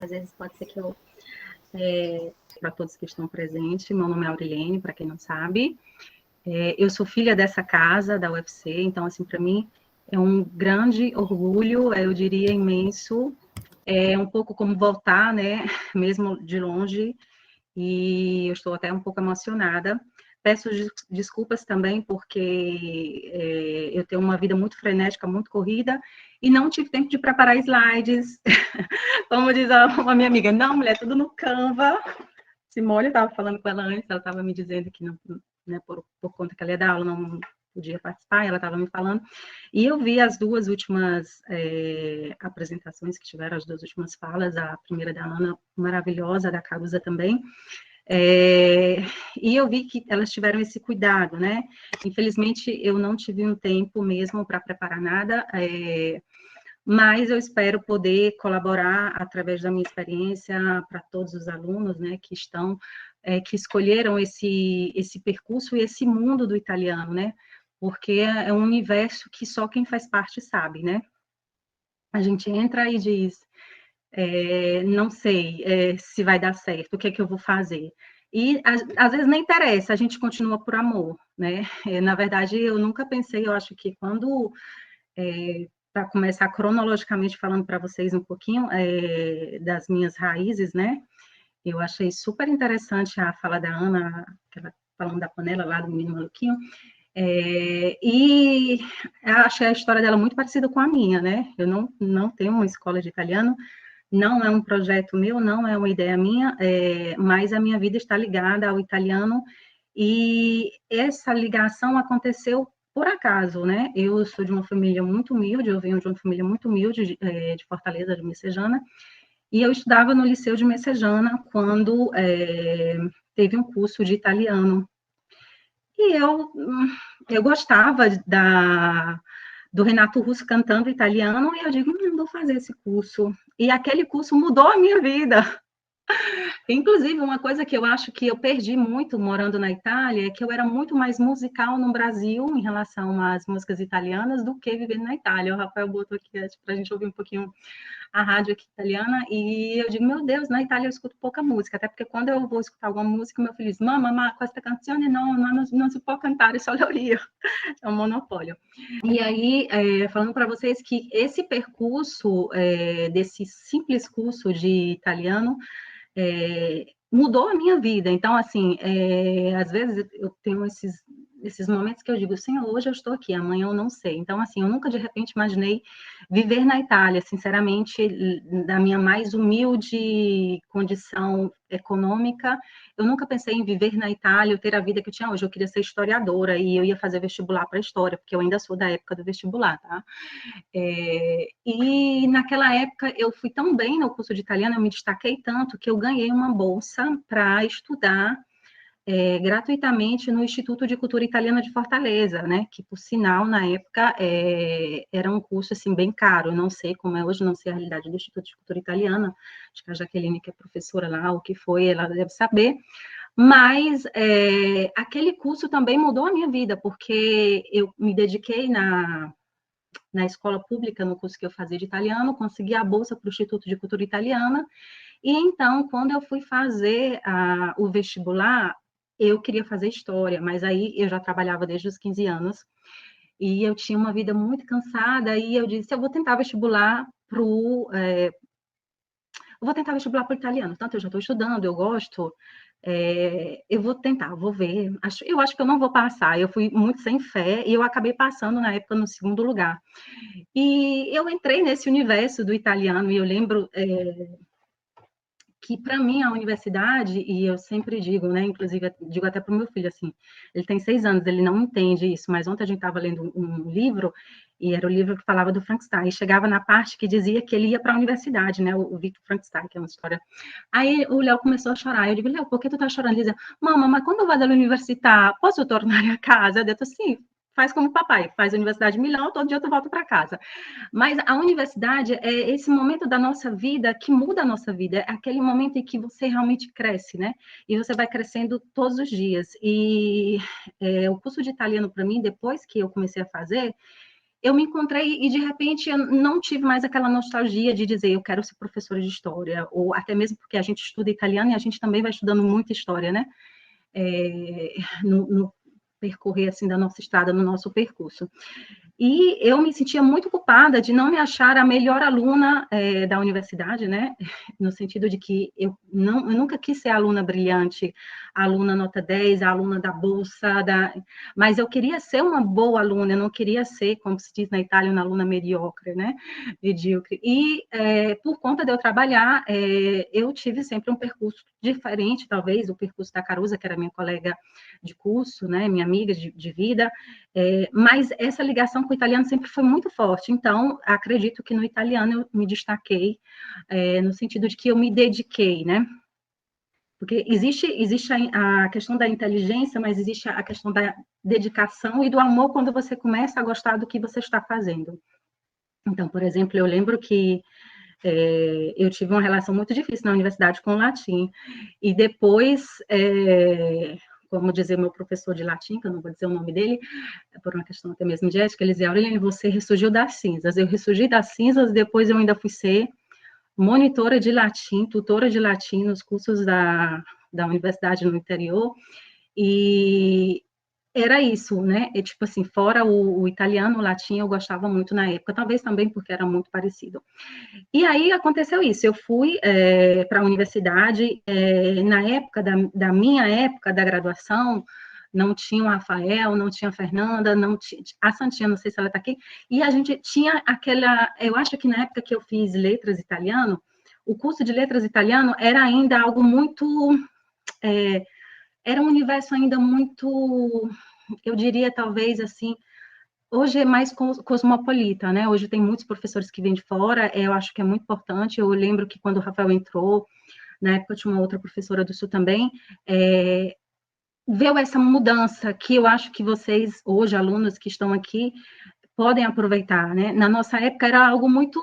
às vezes pode ser que eu... para todos que estão presentes, meu nome é Aurilene, para quem não sabe. Eu sou filha dessa casa, da UFC, então, assim, para mim é um grande orgulho, eu diria imenso, é um pouco como voltar, né, mesmo de longe, e eu estou até um pouco emocionada. Peço desculpas também, porque eu tenho uma vida muito frenética, muito corrida, e não tive tempo de preparar slides. Como diz uma minha amiga, não, mulher, tudo no Canva. Simone, eu estava falando com ela antes, ela estava me dizendo que, não, né, por conta que ela ia dar aula, não podia participar, ela estava me falando. E eu vi as duas últimas apresentações que tiveram, as duas últimas falas, a primeira da Ana, maravilhosa, da Caruza também. E eu vi que elas tiveram esse cuidado, né? Infelizmente, eu não tive um tempo mesmo para preparar nada, mas eu espero poder colaborar através da minha experiência para todos os alunos, né, que estão, que escolheram esse percurso e esse mundo do italiano, né? Porque é um universo que só quem faz parte sabe, né? A gente entra e diz, não sei se vai dar certo, o que é que eu vou fazer? E às vezes nem interessa, a gente continua por amor, né? Na verdade, eu nunca pensei, eu acho que quando, para começar cronologicamente falando para vocês um pouquinho das minhas raízes, né? Eu achei super interessante a fala da Ana, falando da panela lá do menino maluquinho, e achei a história dela muito parecida com a minha, né? Eu não tenho uma escola de italiano, não é um projeto meu, não é uma ideia minha, mas a minha vida está ligada ao italiano, e essa ligação aconteceu por acaso, né? Eu sou de uma família muito humilde, eu venho de uma família muito humilde, de Fortaleza, de Messejana, e eu estudava no Liceu de Messejana quando teve um curso de italiano. E eu gostava do Renato Russo cantando italiano, e eu digo, vou fazer esse curso. E aquele curso mudou a minha vida. Inclusive, uma coisa que eu acho que eu perdi muito morando na Itália é que eu era muito mais musical no Brasil em relação às músicas italianas do que vivendo na Itália. O Rafael botou aqui para a gente ouvir um pouquinho a rádio aqui italiana, e eu digo, meu Deus, na Itália eu escuto pouca música, até porque quando eu vou escutar alguma música, meu filho diz, mamma, questa canzone não se pode cantar, só leoria. É um monopólio. E aí, falando para vocês que esse percurso, desse simples curso de italiano, mudou a minha vida. Então, assim, às vezes eu tenho esses momentos que eu digo, Senhor, hoje eu estou aqui, amanhã eu não sei. Então, assim, eu nunca de repente imaginei viver na Itália, sinceramente, da minha mais humilde condição econômica, eu nunca pensei em viver na Itália, eu ter a vida que eu tinha hoje. Eu queria ser historiadora e eu ia fazer vestibular para história, porque eu ainda sou da época do vestibular, tá? E naquela época eu fui tão bem no curso de italiano, eu me destaquei tanto que eu ganhei uma bolsa para estudar gratuitamente no Instituto de Cultura Italiana de Fortaleza, né? Que, por sinal, na época era um curso assim bem caro. Eu não sei como é hoje, não sei a realidade do Instituto de Cultura Italiana. Acho que a Jaqueline, que é professora lá, o que foi, ela deve saber. Mas aquele curso também mudou a minha vida, porque eu me dediquei na escola pública, no curso que eu fazia de italiano, consegui a bolsa para o Instituto de Cultura Italiana, e então, quando eu fui fazer o vestibular, eu queria fazer história, mas aí eu já trabalhava desde os 15 anos, e eu tinha uma vida muito cansada, e eu disse, eu vou tentar vestibular para o italiano, tanto eu já estou estudando, eu gosto, eu vou tentar, vou ver. Eu acho que eu não vou passar. Eu fui muito sem fé e eu acabei passando na época no segundo lugar. E eu entrei nesse universo do italiano e eu lembro que para mim a universidade, e eu sempre digo, né, inclusive digo até para o meu filho assim, ele tem 6 anos, ele não entende isso, mas ontem a gente estava lendo um livro, e era o livro que falava do Frankenstein, e chegava na parte que dizia que ele ia para a universidade, né, o Victor Frankenstein, que é uma história. Aí o Léo começou a chorar, eu digo, Léo, por que tu tá chorando? Ele dizia, mamãe, mas quando eu vou da universidade, posso tornar a casa? Eu disse, sim, faz como o papai, faz a universidade em Milão, todo dia tu volta para casa. Mas a universidade é esse momento da nossa vida que muda a nossa vida, é aquele momento em que você realmente cresce, né? E você vai crescendo todos os dias. E o curso de italiano, para mim, depois que eu comecei a fazer, eu me encontrei e, de repente, eu não tive mais aquela nostalgia de dizer eu quero ser professora de história, ou até mesmo porque a gente estuda italiano e a gente também vai estudando muita história, né? No percorrer, assim, da nossa estrada, no nosso percurso. E eu me sentia muito culpada de não me achar a melhor aluna da universidade, né? No sentido de que eu nunca quis ser a aluna brilhante, a aluna nota 10, a aluna da bolsa, mas eu queria ser uma boa aluna, eu não queria ser, como se diz na Itália, uma aluna mediocre, né? Medíocre. E por conta de eu trabalhar, eu tive sempre um percurso diferente, talvez, o percurso da Caruza, que era minha colega de curso, né? Minha amiga de vida, mas essa ligação com o italiano sempre foi muito forte. Então, acredito que no italiano eu me destaquei, no sentido de que eu me dediquei, né? Porque existe a questão da inteligência, mas existe a questão da dedicação e do amor quando você começa a gostar do que você está fazendo. Então, por exemplo, eu lembro que eu tive uma relação muito difícil na universidade com o latim, e depois, como dizer meu professor de latim, que eu não vou dizer o nome dele, por uma questão até mesmo de ética, ele dizia, Aureliane, você ressurgiu das cinzas. Eu ressurgi das cinzas, depois eu ainda fui ser monitora de latim, tutora de latim nos cursos da universidade no interior, e era isso, né? Tipo assim, fora o italiano, o latim eu gostava muito na época, talvez também porque era muito parecido. E aí aconteceu isso, eu fui para a universidade, na época da minha época da graduação, não tinha o Rafael, não tinha a Fernanda, não tinha, a Santinha, não sei se ela está aqui, e a gente tinha eu acho que na época que eu fiz letras italiano, o curso de letras italiano era ainda algo muito, era um universo ainda muito, eu diria talvez assim, hoje é mais cosmopolita, né? Hoje tem muitos professores que vêm de fora, eu acho que é muito importante. Eu lembro que quando o Rafael entrou, na época tinha uma outra professora do Sul também, veio essa mudança que eu acho que vocês, hoje, alunos que estão aqui, podem aproveitar, né? Na nossa época era algo muito,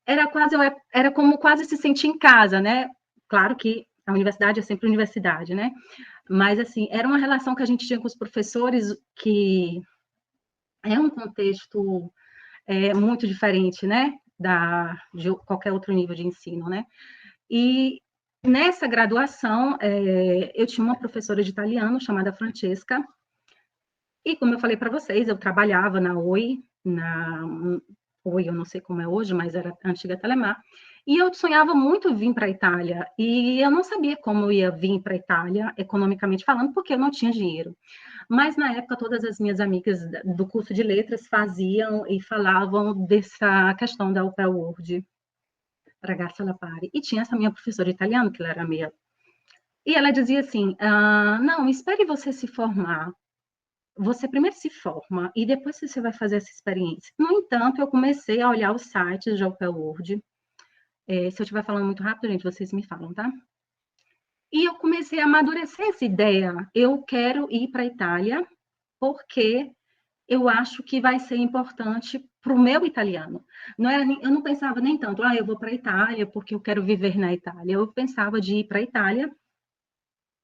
era como quase se sentir em casa, né? Claro que a universidade é sempre universidade, né? Mas, assim, era uma relação que a gente tinha com os professores que é um contexto muito diferente, né, de qualquer outro nível de ensino, né? E nessa graduação, eu tinha uma professora de italiano chamada Francesca, e como eu falei para vocês, eu trabalhava na Oi, Oi, eu não sei como é hoje, mas era a antiga Telemar, e eu sonhava muito vir para a Itália, e eu não sabia como eu ia vir para a Itália, economicamente falando, porque eu não tinha dinheiro. Mas, na época, todas as minhas amigas do curso de letras faziam e falavam dessa questão da Open World, ragazza alla pari. E tinha essa minha professora de italiano, que ela era meia... E ela dizia assim, não, espere você se formar. Você primeiro se forma e depois você vai fazer essa experiência. No entanto, eu comecei a olhar os sites de Open World. Se eu estiver falando muito rápido, gente, vocês me falam, tá? E eu comecei a amadurecer essa ideia. Eu quero ir para a Itália porque eu acho que vai ser importante para o meu italiano. Eu não pensava nem tanto, eu vou para a Itália porque eu quero viver na Itália. Eu pensava de ir para a Itália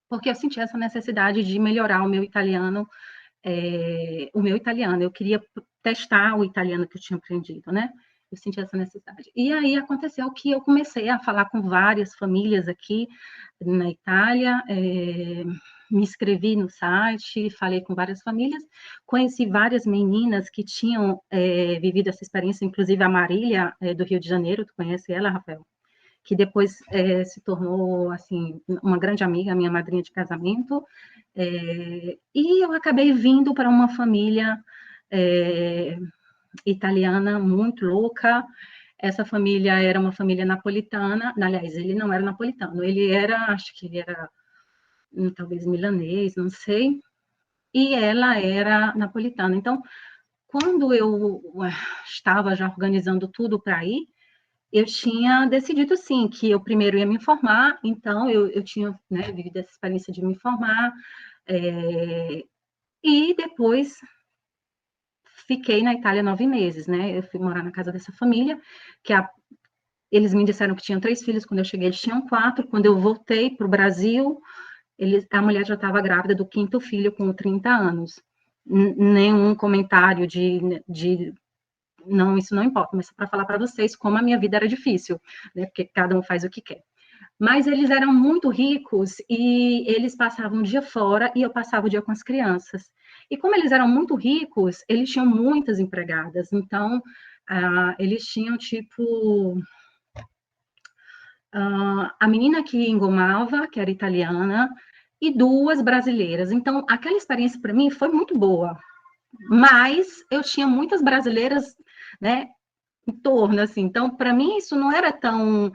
porque eu sentia essa necessidade de melhorar o meu italiano. Eu queria testar o italiano que eu tinha aprendido, né? Eu senti essa necessidade. E aí aconteceu que eu comecei a falar com várias famílias aqui na Itália, me inscrevi no site, falei com várias famílias, conheci várias meninas que tinham vivido essa experiência, inclusive a Marília, do Rio de Janeiro, tu conhece ela, Rafael? Que depois se tornou, assim, uma grande amiga, minha madrinha de casamento, e eu acabei vindo para uma família italiana muito louca. Essa família era uma família napolitana, aliás, ele não era napolitano, ele era, acho que ele era talvez milanês, não sei, e ela era napolitana. Então, quando eu estava já organizando tudo para ir, eu tinha decidido, sim, que eu primeiro ia me informar, então eu tinha, né, vivido essa experiência de me informar, e depois fiquei na Itália 9 meses, né? Eu fui morar na casa dessa família, eles me disseram que tinham 3 filhos, quando eu cheguei eles tinham 4, quando eu voltei para o Brasil, a mulher já estava grávida do 5º filho com 30 anos. Nenhum comentário de não, isso não importa, mas para falar para vocês como a minha vida era difícil, né? Porque cada um faz o que quer. Mas eles eram muito ricos e eles passavam o dia fora e eu passava o dia com as crianças. E como eles eram muito ricos, eles tinham muitas empregadas. Então, eles tinham, tipo, a menina que engomava, que era italiana, e duas brasileiras. Então, aquela experiência para mim foi muito boa. Mas eu tinha muitas brasileiras, né, em torno, assim. Então, para mim, isso não era tão,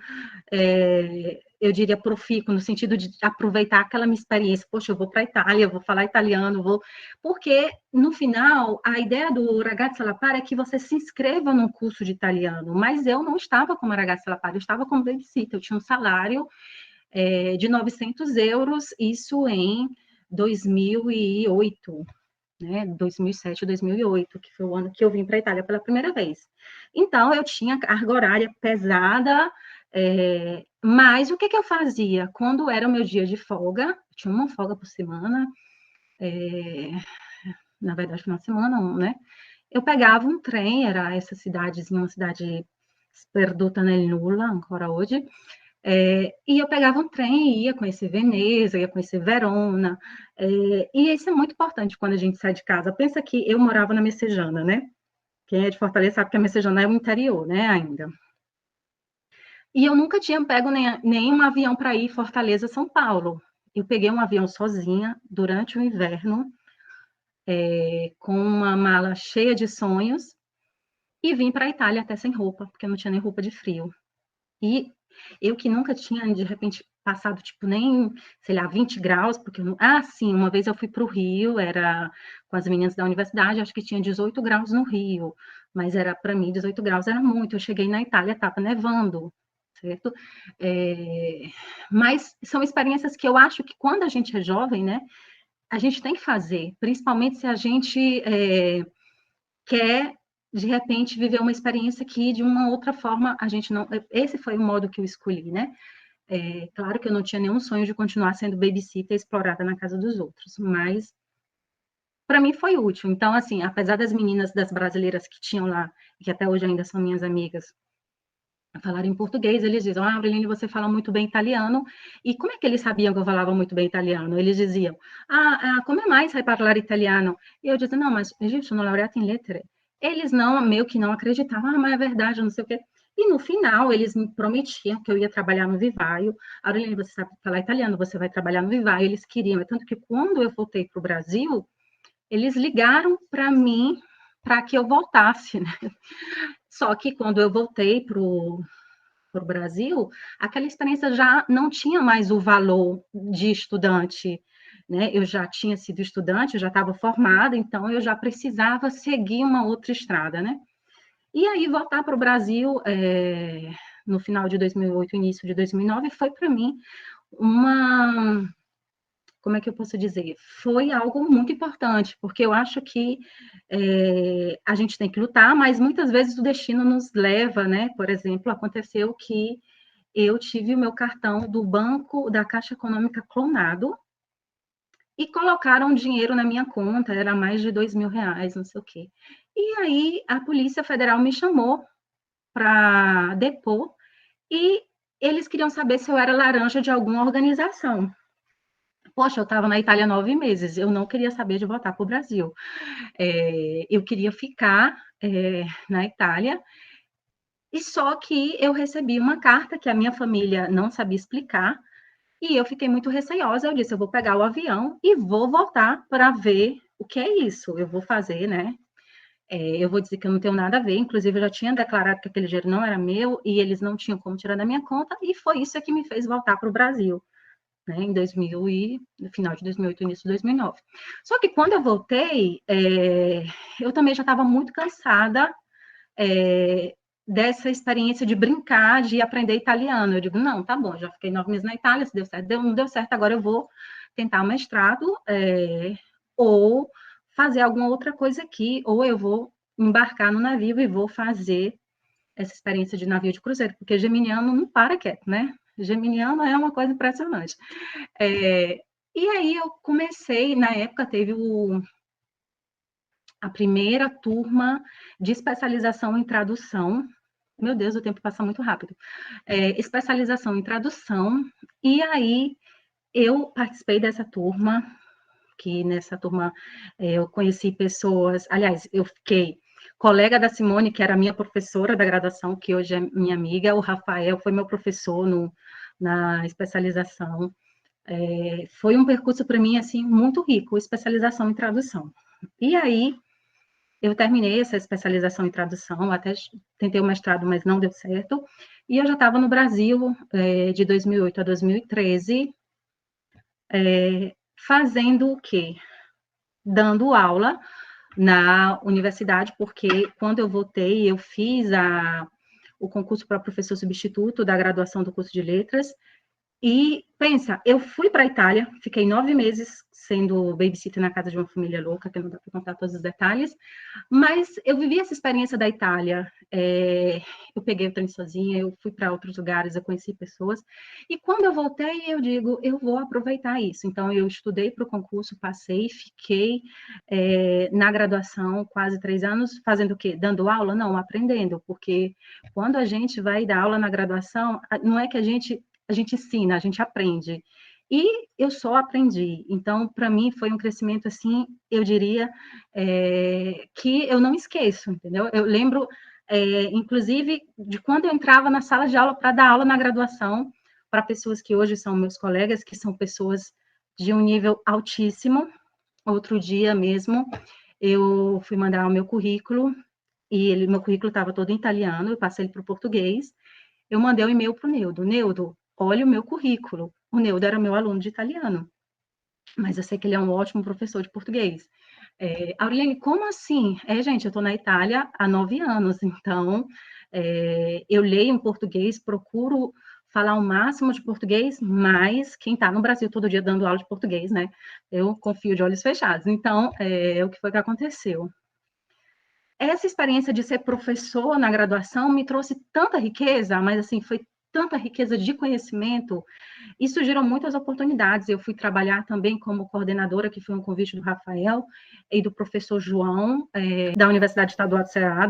eu diria, profícuo, no sentido de aproveitar aquela minha experiência. Poxa, eu vou para a Itália, vou falar italiano, vou... Porque, no final, a ideia do Ragazzi alla Pari é que você se inscreva num curso de italiano, mas eu não estava como Ragazzi alla Pari, eu estava como babysitter, eu tinha um salário de 900 euros, isso em 2008, né, 2007, 2008, que foi o ano que eu vim para a Itália pela primeira vez. Então, eu tinha carga horária pesada, mas o que, que eu fazia? Quando era o meu dia de folga, eu tinha uma folga por semana, na verdade, final de semana, né? Eu pegava um trem, era essa cidadezinha, uma cidade sperduta nel nulla, ancora hoje, e eu pegava um trem e ia conhecer Veneza, ia conhecer Verona, e isso é muito importante quando a gente sai de casa. Pensa que eu morava na Messejana, né? Quem é de Fortaleza sabe que a Messejana é o interior, né, ainda. E eu nunca tinha pego nenhum avião para ir Fortaleza, São Paulo. Eu peguei um avião sozinha durante o inverno, com uma mala cheia de sonhos, e vim para a Itália até sem roupa, porque eu não tinha nem roupa de frio. E eu que nunca tinha, de repente, passado, tipo, nem, sei lá, 20 graus, porque eu não... Ah, sim, uma vez eu fui para o Rio, era com as meninas da universidade, acho que tinha 18 graus no Rio, mas era, para mim, 18 graus era muito. Eu cheguei na Itália, estava nevando, certo? Mas são experiências que eu acho que quando a gente é jovem, né, a gente tem que fazer, principalmente se a gente quer de repente viver uma experiência que de uma outra forma a gente não. Esse foi o modo que eu escolhi, né? Claro que eu não tinha nenhum sonho de continuar sendo babysitter explorada na casa dos outros, mas para mim foi útil. Então, assim, apesar das meninas, das brasileiras que tinham lá, que até hoje ainda são minhas amigas, falarem em português, eles dizem, Avrelini, você fala muito bem italiano. E como é que eles sabiam que eu falava muito bem italiano? Eles diziam, come mais sai parlare italiano? E eu dizia, não, mas io sono laureata em lettere. Eles não, meio que não acreditavam, mas é verdade, não sei o quê. E no final, eles me prometiam que eu ia trabalhar no Vivaio. Aurelino, você sabe falar italiano, você vai trabalhar no Vivaio. Eles queriam, tanto que quando eu voltei para o Brasil, eles ligaram para mim para que eu voltasse, né? Só que quando eu voltei para o Brasil, aquela experiência já não tinha mais o valor de estudante, né? Eu já tinha sido estudante, eu já estava formada, então eu já precisava seguir uma outra estrada, né? E aí voltar para o Brasil no final de 2008, início de 2009, foi para mim uma, como é que eu posso dizer? Foi algo muito importante, porque eu acho que a gente tem que lutar, mas muitas vezes o destino nos leva, né? Por exemplo, aconteceu que eu tive o meu cartão do banco da Caixa Econômica clonado e colocaram dinheiro na minha conta, era mais de R$ 2.000, não sei o quê. E aí a Polícia Federal me chamou para depor e eles queriam saber se eu era laranja de alguma organização. Poxa, eu estava na Itália 9 meses, eu não queria saber de voltar para o Brasil. Eu queria ficar na Itália, e só que eu recebi uma carta que a minha família não sabia explicar, e eu fiquei muito receosa. Eu disse, eu vou pegar o avião e vou voltar para ver o que é isso. Eu vou fazer, né? Eu vou dizer que eu não tenho nada a ver. Inclusive, eu já tinha declarado que aquele dinheiro não era meu e eles não tinham como tirar da minha conta. E foi isso que me fez voltar para o Brasil, né? Em 2000 e no final de 2008, início de 2009. Só que quando eu voltei, eu também já estava muito cansada dessa experiência de brincar, de aprender italiano. Eu digo, não, tá bom, já fiquei 9 meses na Itália, se deu certo, não deu certo, agora eu vou tentar o mestrado, ou fazer alguma outra coisa aqui, ou eu vou embarcar no navio e vou fazer essa experiência de navio de cruzeiro, porque geminiano não para quieto, né? Geminiano é uma coisa impressionante. E aí eu comecei, na época teve a primeira turma de especialização em tradução. Meu Deus, o tempo passa muito rápido. Especialização em tradução, e aí eu participei dessa turma, que nessa turma eu conheci pessoas, aliás, eu fiquei colega da Simone, que era minha professora da graduação, que hoje é minha amiga, o Rafael foi meu professor na especialização. Foi um percurso para mim, assim, muito rico, especialização em tradução. E aí, eu terminei essa especialização em tradução, até tentei o mestrado, mas não deu certo, e eu já estava no Brasil, de 2008 a 2013, fazendo o quê? Dando aula na universidade, porque quando eu voltei, eu fiz o concurso para professor substituto da graduação do curso de letras, e pensa, eu fui para a Itália, fiquei 9 meses sendo babysitter na casa de uma família louca, que não dá para contar todos os detalhes, mas eu vivi essa experiência da Itália. Eu peguei o trem sozinha, eu fui para outros lugares, eu conheci pessoas, e quando eu voltei, eu digo, eu vou aproveitar isso. Então, eu estudei para o concurso, passei, fiquei na graduação quase 3 anos, fazendo o quê? Dando aula? Não, aprendendo, porque quando a gente vai dar aula na graduação, não é que a gente ensina, a gente aprende. E eu só aprendi. Então, para mim, foi um crescimento, assim, eu diria, que eu não esqueço, entendeu? Eu lembro, inclusive, de quando eu entrava na sala de aula para dar aula na graduação, para pessoas que hoje são meus colegas, que são pessoas de um nível altíssimo. Outro dia mesmo, eu fui mandar o meu currículo, e meu currículo estava todo em italiano, eu passei ele para o português. Eu mandei um e-mail para o Neudo. Neudo, olha o meu currículo. O Neudo era meu aluno de italiano, mas eu sei que ele é um ótimo professor de português. Aureliane, como assim? Gente, eu estou na Itália há 9 anos, então eu leio em português, procuro falar o máximo de português, mas quem está no Brasil todo dia dando aula de português, né? Eu confio de olhos fechados. Então, o que foi que aconteceu? Essa experiência de ser professor na graduação me trouxe tanta riqueza, mas assim, foi tanta riqueza de conhecimento, isso gerou muitas oportunidades. Eu fui trabalhar também como coordenadora, que foi um convite do Rafael e do professor João, da Universidade Estadual do Ceará,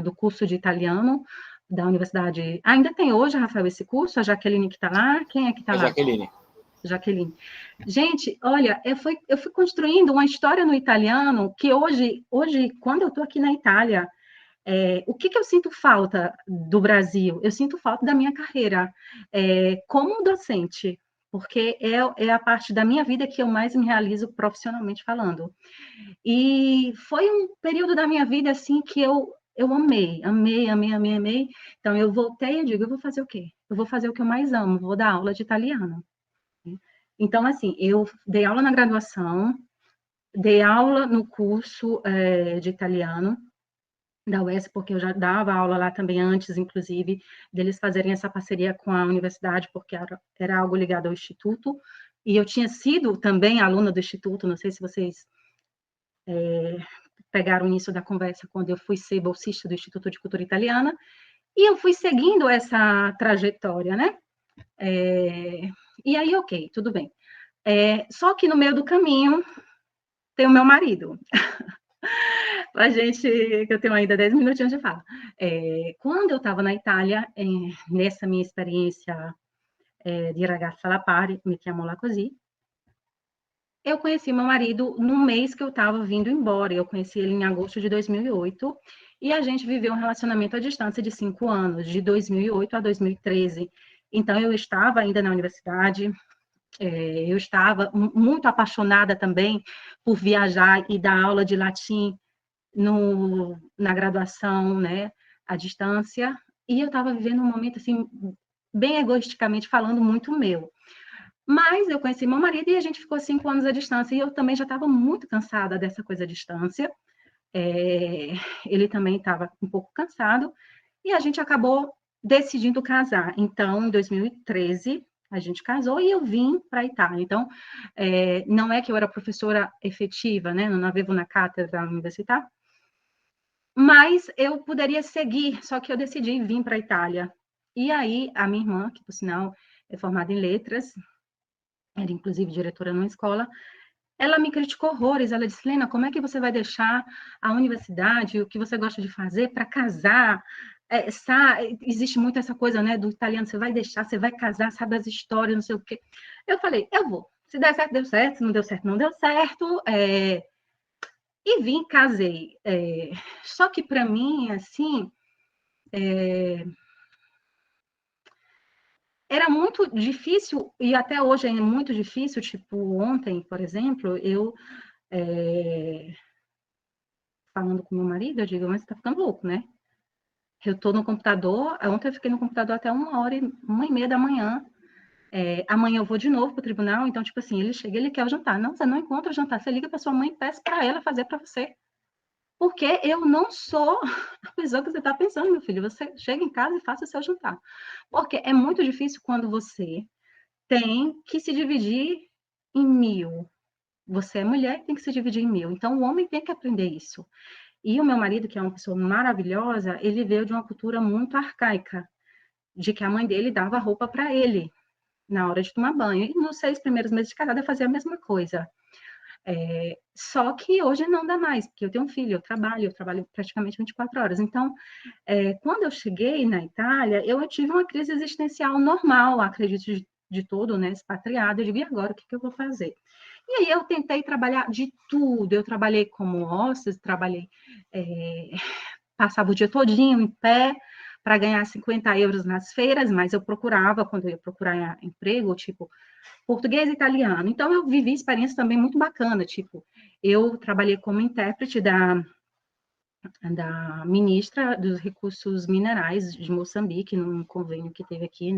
do curso de italiano, da universidade. Ainda tem hoje, Rafael, esse curso? A Jaqueline que está lá? Quem é que está lá? Jaqueline. Jaqueline. Gente, olha, eu fui construindo uma história no italiano que hoje quando eu estou aqui na Itália, o que eu sinto falta do Brasil? Eu sinto falta da minha carreira como docente, porque é a parte da minha vida que eu mais me realizo profissionalmente falando. E foi um período da minha vida assim que eu amei, amei, amei, amei, amei. Então eu voltei e digo, eu vou fazer o quê? Eu vou fazer o que eu mais amo, vou dar aula de italiano. Então, assim, eu dei aula na graduação, dei aula no curso de italiano da UES, porque eu já dava aula lá também antes, inclusive, deles fazerem essa parceria com a universidade, porque era algo ligado ao Instituto, e eu tinha sido também aluna do Instituto, não sei se vocês pegaram o início da conversa, quando eu fui ser bolsista do Instituto de Cultura Italiana, e eu fui seguindo essa trajetória, né? E aí, ok, tudo bem. Só que no meio do caminho tem o meu marido. A gente, que eu tenho ainda 10 minutinhos de fala. Quando eu estava na Itália, nessa minha experiência de ragazza alla pari, me chiamo così, eu conheci meu marido no mês que eu estava vindo embora. Eu conheci ele em agosto de 2008 e a gente viveu um relacionamento à distância de 5 anos, de 2008 a 2013. Então, eu estava ainda na universidade, eu estava muito apaixonada também por viajar e dar aula de latim na graduação, né, à distância, e eu estava vivendo um momento, assim, bem egoisticamente falando, muito meu. Mas eu conheci meu marido e a gente ficou 5 anos à distância, e eu também já estava muito cansada dessa coisa à distância, ele também estava um pouco cansado, e a gente acabou decidindo casar. Então, em 2013, a gente casou e eu vim para a Itália. Então, não é que eu era professora efetiva, né, não avevo na cátedra universitária, mas eu poderia seguir, só que eu decidi vir para a Itália. E aí, a minha irmã, que por sinal é formada em letras, era inclusive diretora numa escola, ela me criticou horrores. Ela disse: Lena, como é que você vai deixar a universidade, o que você gosta de fazer, para casar? Existe muito essa coisa, né, do italiano, você vai deixar, você vai casar, sabe as histórias, não sei o quê. Eu falei: eu vou. Se der certo, deu certo. Se não deu certo, não deu certo. E vim, casei. Só que para mim, assim, era muito difícil, e até hoje é muito difícil. Tipo, ontem, por exemplo, eu falando com meu marido, eu digo: mas você tá ficando louco, né? Eu tô no computador, ontem eu fiquei no computador até 1h30 da manhã. Amanhã eu vou de novo pro tribunal, então, tipo assim, ele chega, ele quer o jantar. Não, você não encontra o jantar, você liga para sua mãe e peça para ela fazer para você. Porque eu não sou a pessoa que você está pensando, meu filho. Você chega em casa e faça o seu jantar. Porque é muito difícil quando você tem que se dividir em 1000. Você é mulher e tem que se dividir em 1000. Então, o homem tem que aprender isso. E o meu marido, que é uma pessoa maravilhosa, ele veio de uma cultura muito arcaica, de que a mãe dele dava roupa para ele na hora de tomar banho. E nos 6 primeiros meses de casada eu fazia a mesma coisa. Só que hoje não dá mais, porque eu tenho um filho, eu trabalho praticamente 24 horas. Então, quando eu cheguei na Itália, eu tive uma crise existencial normal, acredito, de todo, né, expatriado. Eu digo: e agora, o que eu vou fazer? E aí eu tentei trabalhar de tudo. Eu trabalhei como hostes, passava o dia todinho em pé para ganhar 50 euros nas feiras, mas eu procurava, quando eu ia procurar emprego, tipo, português e italiano. Então, eu vivi experiência também muito bacana, tipo, eu trabalhei como intérprete da ministra dos Recursos Minerais de Moçambique, num convênio que teve aqui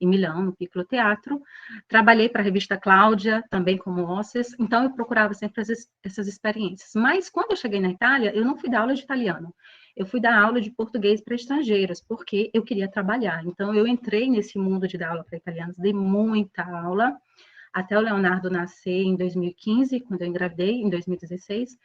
em Milão, no Piccolo Teatro. Trabalhei para a revista Cláudia, também como hostess, então eu procurava sempre essas experiências. Mas quando eu cheguei na Itália, eu não fui dar aula de italiano, eu fui dar aula de português para estrangeiros, porque eu queria trabalhar. Então, eu entrei nesse mundo de dar aula para italianos, dei muita aula, até o Leonardo nascer em 2015, quando eu engravidei, em 2016.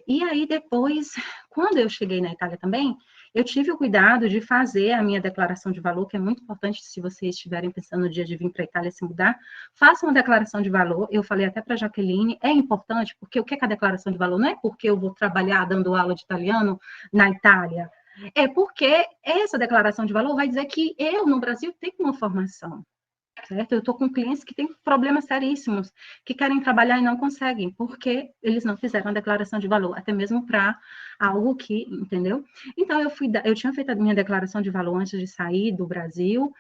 E aí, depois, quando eu cheguei na Itália também, eu tive o cuidado de fazer a minha declaração de valor, que é muito importante se vocês estiverem pensando no dia de vir para a Itália se mudar, façam uma declaração de valor. Eu falei até para a Jaqueline, é importante, porque o que é a declaração de valor? Não é porque eu vou trabalhar dando aula de italiano na Itália, é porque essa declaração de valor vai dizer que eu, no Brasil, tenho uma formação. Certo? Eu estou com clientes que têm problemas seríssimos, que querem trabalhar e não conseguem, porque eles não fizeram a declaração de valor, até mesmo para algo que, entendeu? Então, eu tinha feito a minha declaração de valor antes de sair do Brasil,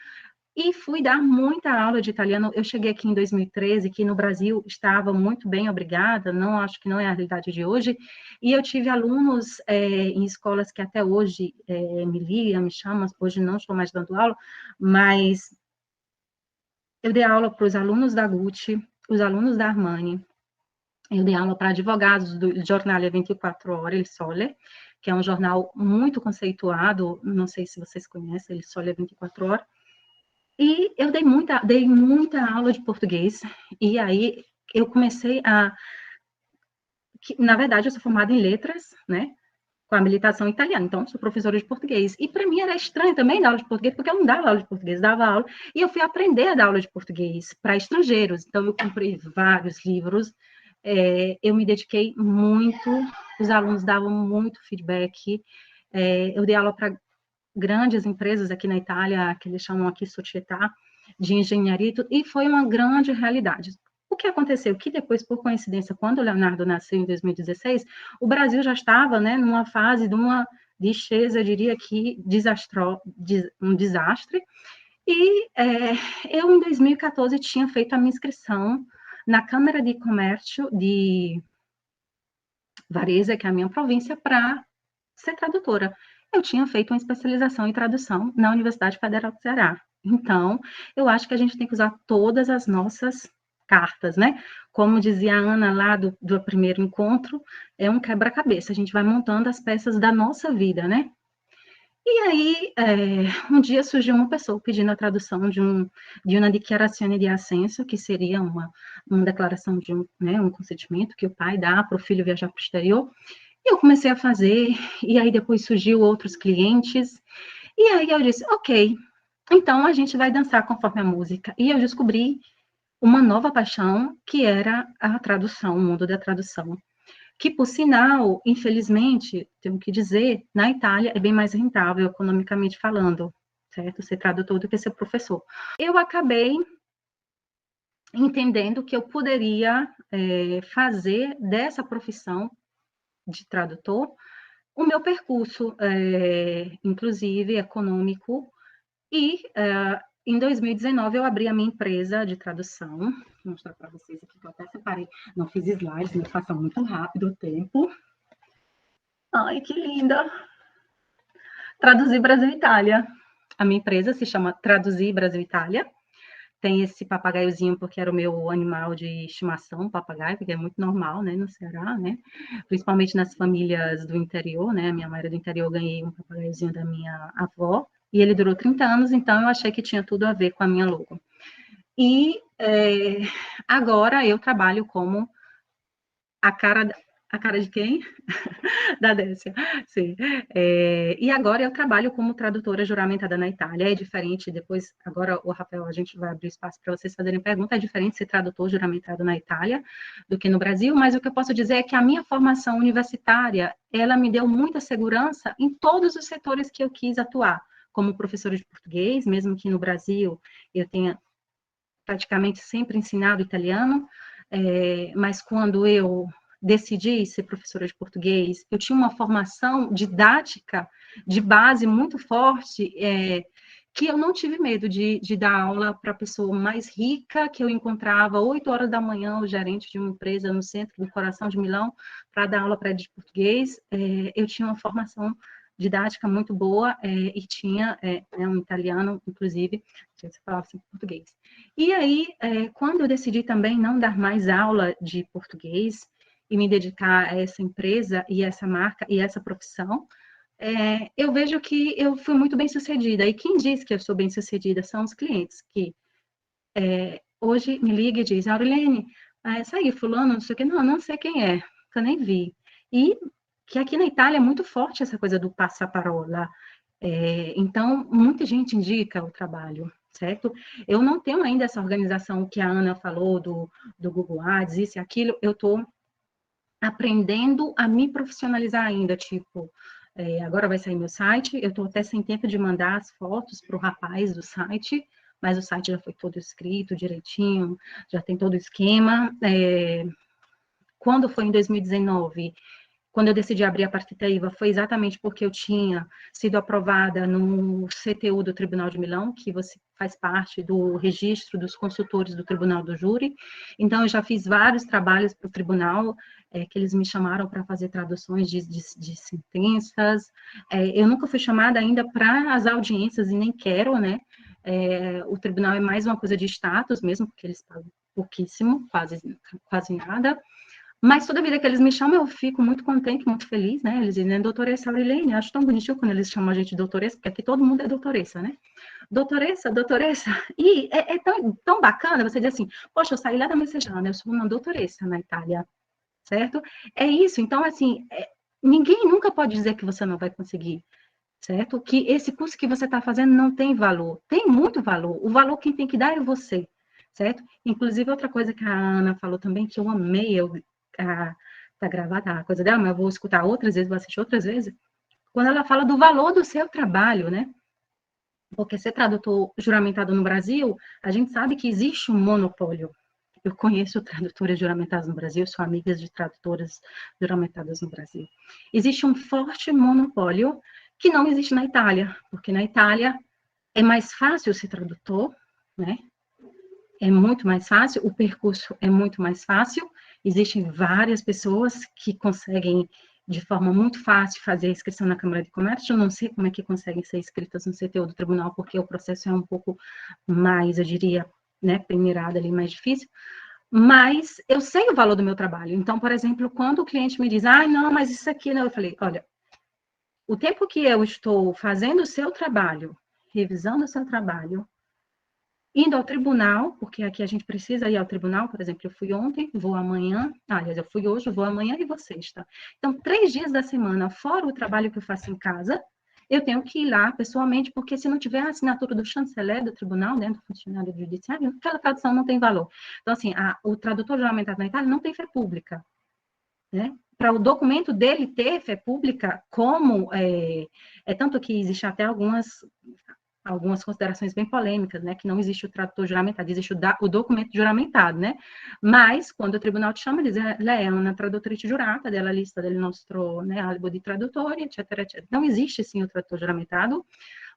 e fui dar muita aula de italiano. Eu cheguei aqui em 2013, que no Brasil estava muito bem, obrigada, não acho que não é a realidade de hoje, e eu tive alunos em escolas que até hoje me ligam, me chamam, hoje não estou mais dando aula, mas eu dei aula para os alunos da Gucci, os alunos da Armani. Eu dei aula para advogados do Giornale 24 Ore, Il Sole, que é um jornal muito conceituado, não sei se vocês conhecem, Il Sole 24 Ore. E eu dei muita aula de português, e aí eu comecei na verdade, eu sou formada em letras, né? Com habilitação italiana, então sou professora de português. E para mim era estranho também dar aula de português, porque eu não dava aula de português, dava aula, e eu fui aprender a dar aula de português para estrangeiros. Então eu comprei vários livros, eu me dediquei muito, os alunos davam muito feedback, eu dei aula para grandes empresas aqui na Itália, que eles chamam aqui società, de engenharia, e foi uma grande realidade. O que aconteceu? Que depois, por coincidência, quando o Leonardo nasceu em 2016, o Brasil já estava, né, numa fase de uma descesa, eu diria que um desastre, e eu, em 2014, tinha feito a minha inscrição na Câmara de Comércio de Varese, que é a minha província, para ser tradutora. Eu tinha feito uma especialização em tradução na Universidade Federal do Ceará. Então, eu acho que a gente tem que usar todas as nossas cartas, né? Como dizia a Ana lá do primeiro encontro, é um quebra-cabeça. A gente vai montando as peças da nossa vida, né? E aí, um dia surgiu uma pessoa pedindo a tradução de uma dichiarazione di assenso, que seria uma declaração de um consentimento que o pai dá para o filho viajar para o exterior. E eu comecei a fazer, e aí depois surgiu outros clientes, e aí eu disse, ok, então a gente vai dançar conforme a música. E eu descobri uma nova paixão, que era a tradução, o mundo da tradução. Que, por sinal, infelizmente, tenho que dizer, na Itália é bem mais rentável, economicamente falando, certo? Ser tradutor do que ser professor. Eu acabei entendendo que eu poderia fazer dessa profissão de tradutor o meu percurso, inclusive econômico, e em 2019 eu abri a minha empresa de tradução. Vou mostrar para vocês aqui, que eu até separei, não fiz slides, me passa muito rápido o tempo. Ai, que linda! Traduzir Brasil Itália. A minha empresa se chama Traduzir Brasil Itália. Tem esse papagaiozinho porque era o meu animal de estimação, papagaio, porque é muito normal, né, no Ceará, né? Principalmente nas famílias do interior, né? A minha mãe era do interior, eu ganhei um papagaiozinho da minha avó, e ele durou 30 anos, então eu achei que tinha tudo a ver com a minha logo. E agora eu trabalho como a cara de quem? Da Décia, sim. E agora eu trabalho como tradutora juramentada na Itália. É diferente, depois, agora, o Rafael, a gente vai abrir espaço para vocês fazerem pergunta. É diferente ser tradutor juramentado na Itália do que no Brasil, mas o que eu posso dizer é que a minha formação universitária, ela me deu muita segurança em todos os setores que eu quis atuar, como professora de português, mesmo que no Brasil eu tenha praticamente sempre ensinado italiano, mas quando eu decidi ser professora de português, eu tinha uma formação didática de base muito forte, que eu não tive medo de dar aula para a pessoa mais rica, que eu encontrava 8 horas da manhã, o gerente de uma empresa no centro do coração de Milão, para dar aula para ele de português. Eu tinha uma formação didática muito boa, e tinha um italiano, inclusive, que você falava assim, português. E aí, quando eu decidi também não dar mais aula de português e me dedicar a essa empresa e essa marca e essa profissão, eu vejo que eu fui muito bem sucedida. E quem diz que eu sou bem sucedida são os clientes que hoje me ligam e dizem, Aurilene, segue fulano, não sei o quê. Não, não sei quem é, que eu nem vi. E que aqui na Itália é muito forte essa coisa do passaparola. Então, muita gente indica o trabalho, certo? Eu não tenho ainda essa organização que a Ana falou do Google Ads, isso e aquilo. Eu estou aprendendo a me profissionalizar ainda, tipo, agora vai sair meu site, eu estou até sem tempo de mandar as fotos para o rapaz do site, mas o site já foi todo escrito direitinho, já tem todo o esquema. Quando foi em 2019, quando eu decidi abrir a Partita IVA, foi exatamente porque eu tinha sido aprovada no CTU do Tribunal de Milão, que você faz parte do registro dos consultores do Tribunal do Júri. Então, eu já fiz vários trabalhos para o tribunal, que eles me chamaram para fazer traduções de sentenças. Eu nunca fui chamada ainda para as audiências, e nem quero, né? O tribunal é mais uma coisa de status mesmo, porque eles pagam pouquíssimo, quase nada. Mas toda vida que eles me chamam, eu fico muito contente, muito feliz, né? Eles dizem, doutoressa Aurilene, acho tão bonitinho quando eles chamam a gente de doutoressa, porque aqui todo mundo é doutoressa, né? Doutoressa, doutoressa. E é tão bacana você dizer assim, poxa, eu saí lá da Messejana, eu sou uma doutoressa na Itália, certo? É isso, então, assim, ninguém nunca pode dizer que você não vai conseguir, certo? Que esse curso que você está fazendo não tem valor. Tem muito valor. O valor quem tem que dar é você, certo? Inclusive, outra coisa que a Ana falou também, que eu amei, tá gravada a coisa dela, mas eu vou escutar outras vezes, vou assistir outras vezes, quando ela fala do valor do seu trabalho, né? Porque ser tradutor juramentado no Brasil, a gente sabe que existe um monopólio. Eu conheço tradutoras juramentadas no Brasil, sou amiga de tradutoras juramentadas no Brasil. Existe um forte monopólio que não existe na Itália, porque na Itália é mais fácil ser tradutor, né? É muito mais fácil, o percurso é muito mais fácil, existem várias pessoas que conseguem, de forma muito fácil, fazer a inscrição na Câmara de Comércio. Eu não sei como é que conseguem ser inscritas no CTU do tribunal, porque o processo é um pouco mais, eu diria, né, peneirado ali, mais difícil, mas eu sei o valor do meu trabalho. Então, por exemplo, quando o cliente me diz, não, mas isso aqui não, eu falei, olha, o tempo que eu estou fazendo o seu trabalho, revisando o seu trabalho, indo ao tribunal, porque aqui a gente precisa ir ao tribunal, por exemplo, eu fui ontem, vou amanhã, aliás, eu fui hoje, vou amanhã e vou sexta. Então, 3 dias da semana, fora o trabalho que eu faço em casa, eu tenho que ir lá pessoalmente, porque se não tiver a assinatura do chanceler do tribunal, né, do funcionário judiciário, aquela tradução não tem valor. Então, assim, o tradutor juramentado na Itália não tem fé pública, né? Para o documento dele ter fé pública, como tanto que existe até algumas considerações bem polêmicas, né, que não existe o tradutor juramentado, existe o documento juramentado, né, mas quando o tribunal te chama, diz, lei è una traduttrice giurata della lista del nostro, né, albo di traduttori, etc, etc. Então, existe, sim, o tradutor juramentado,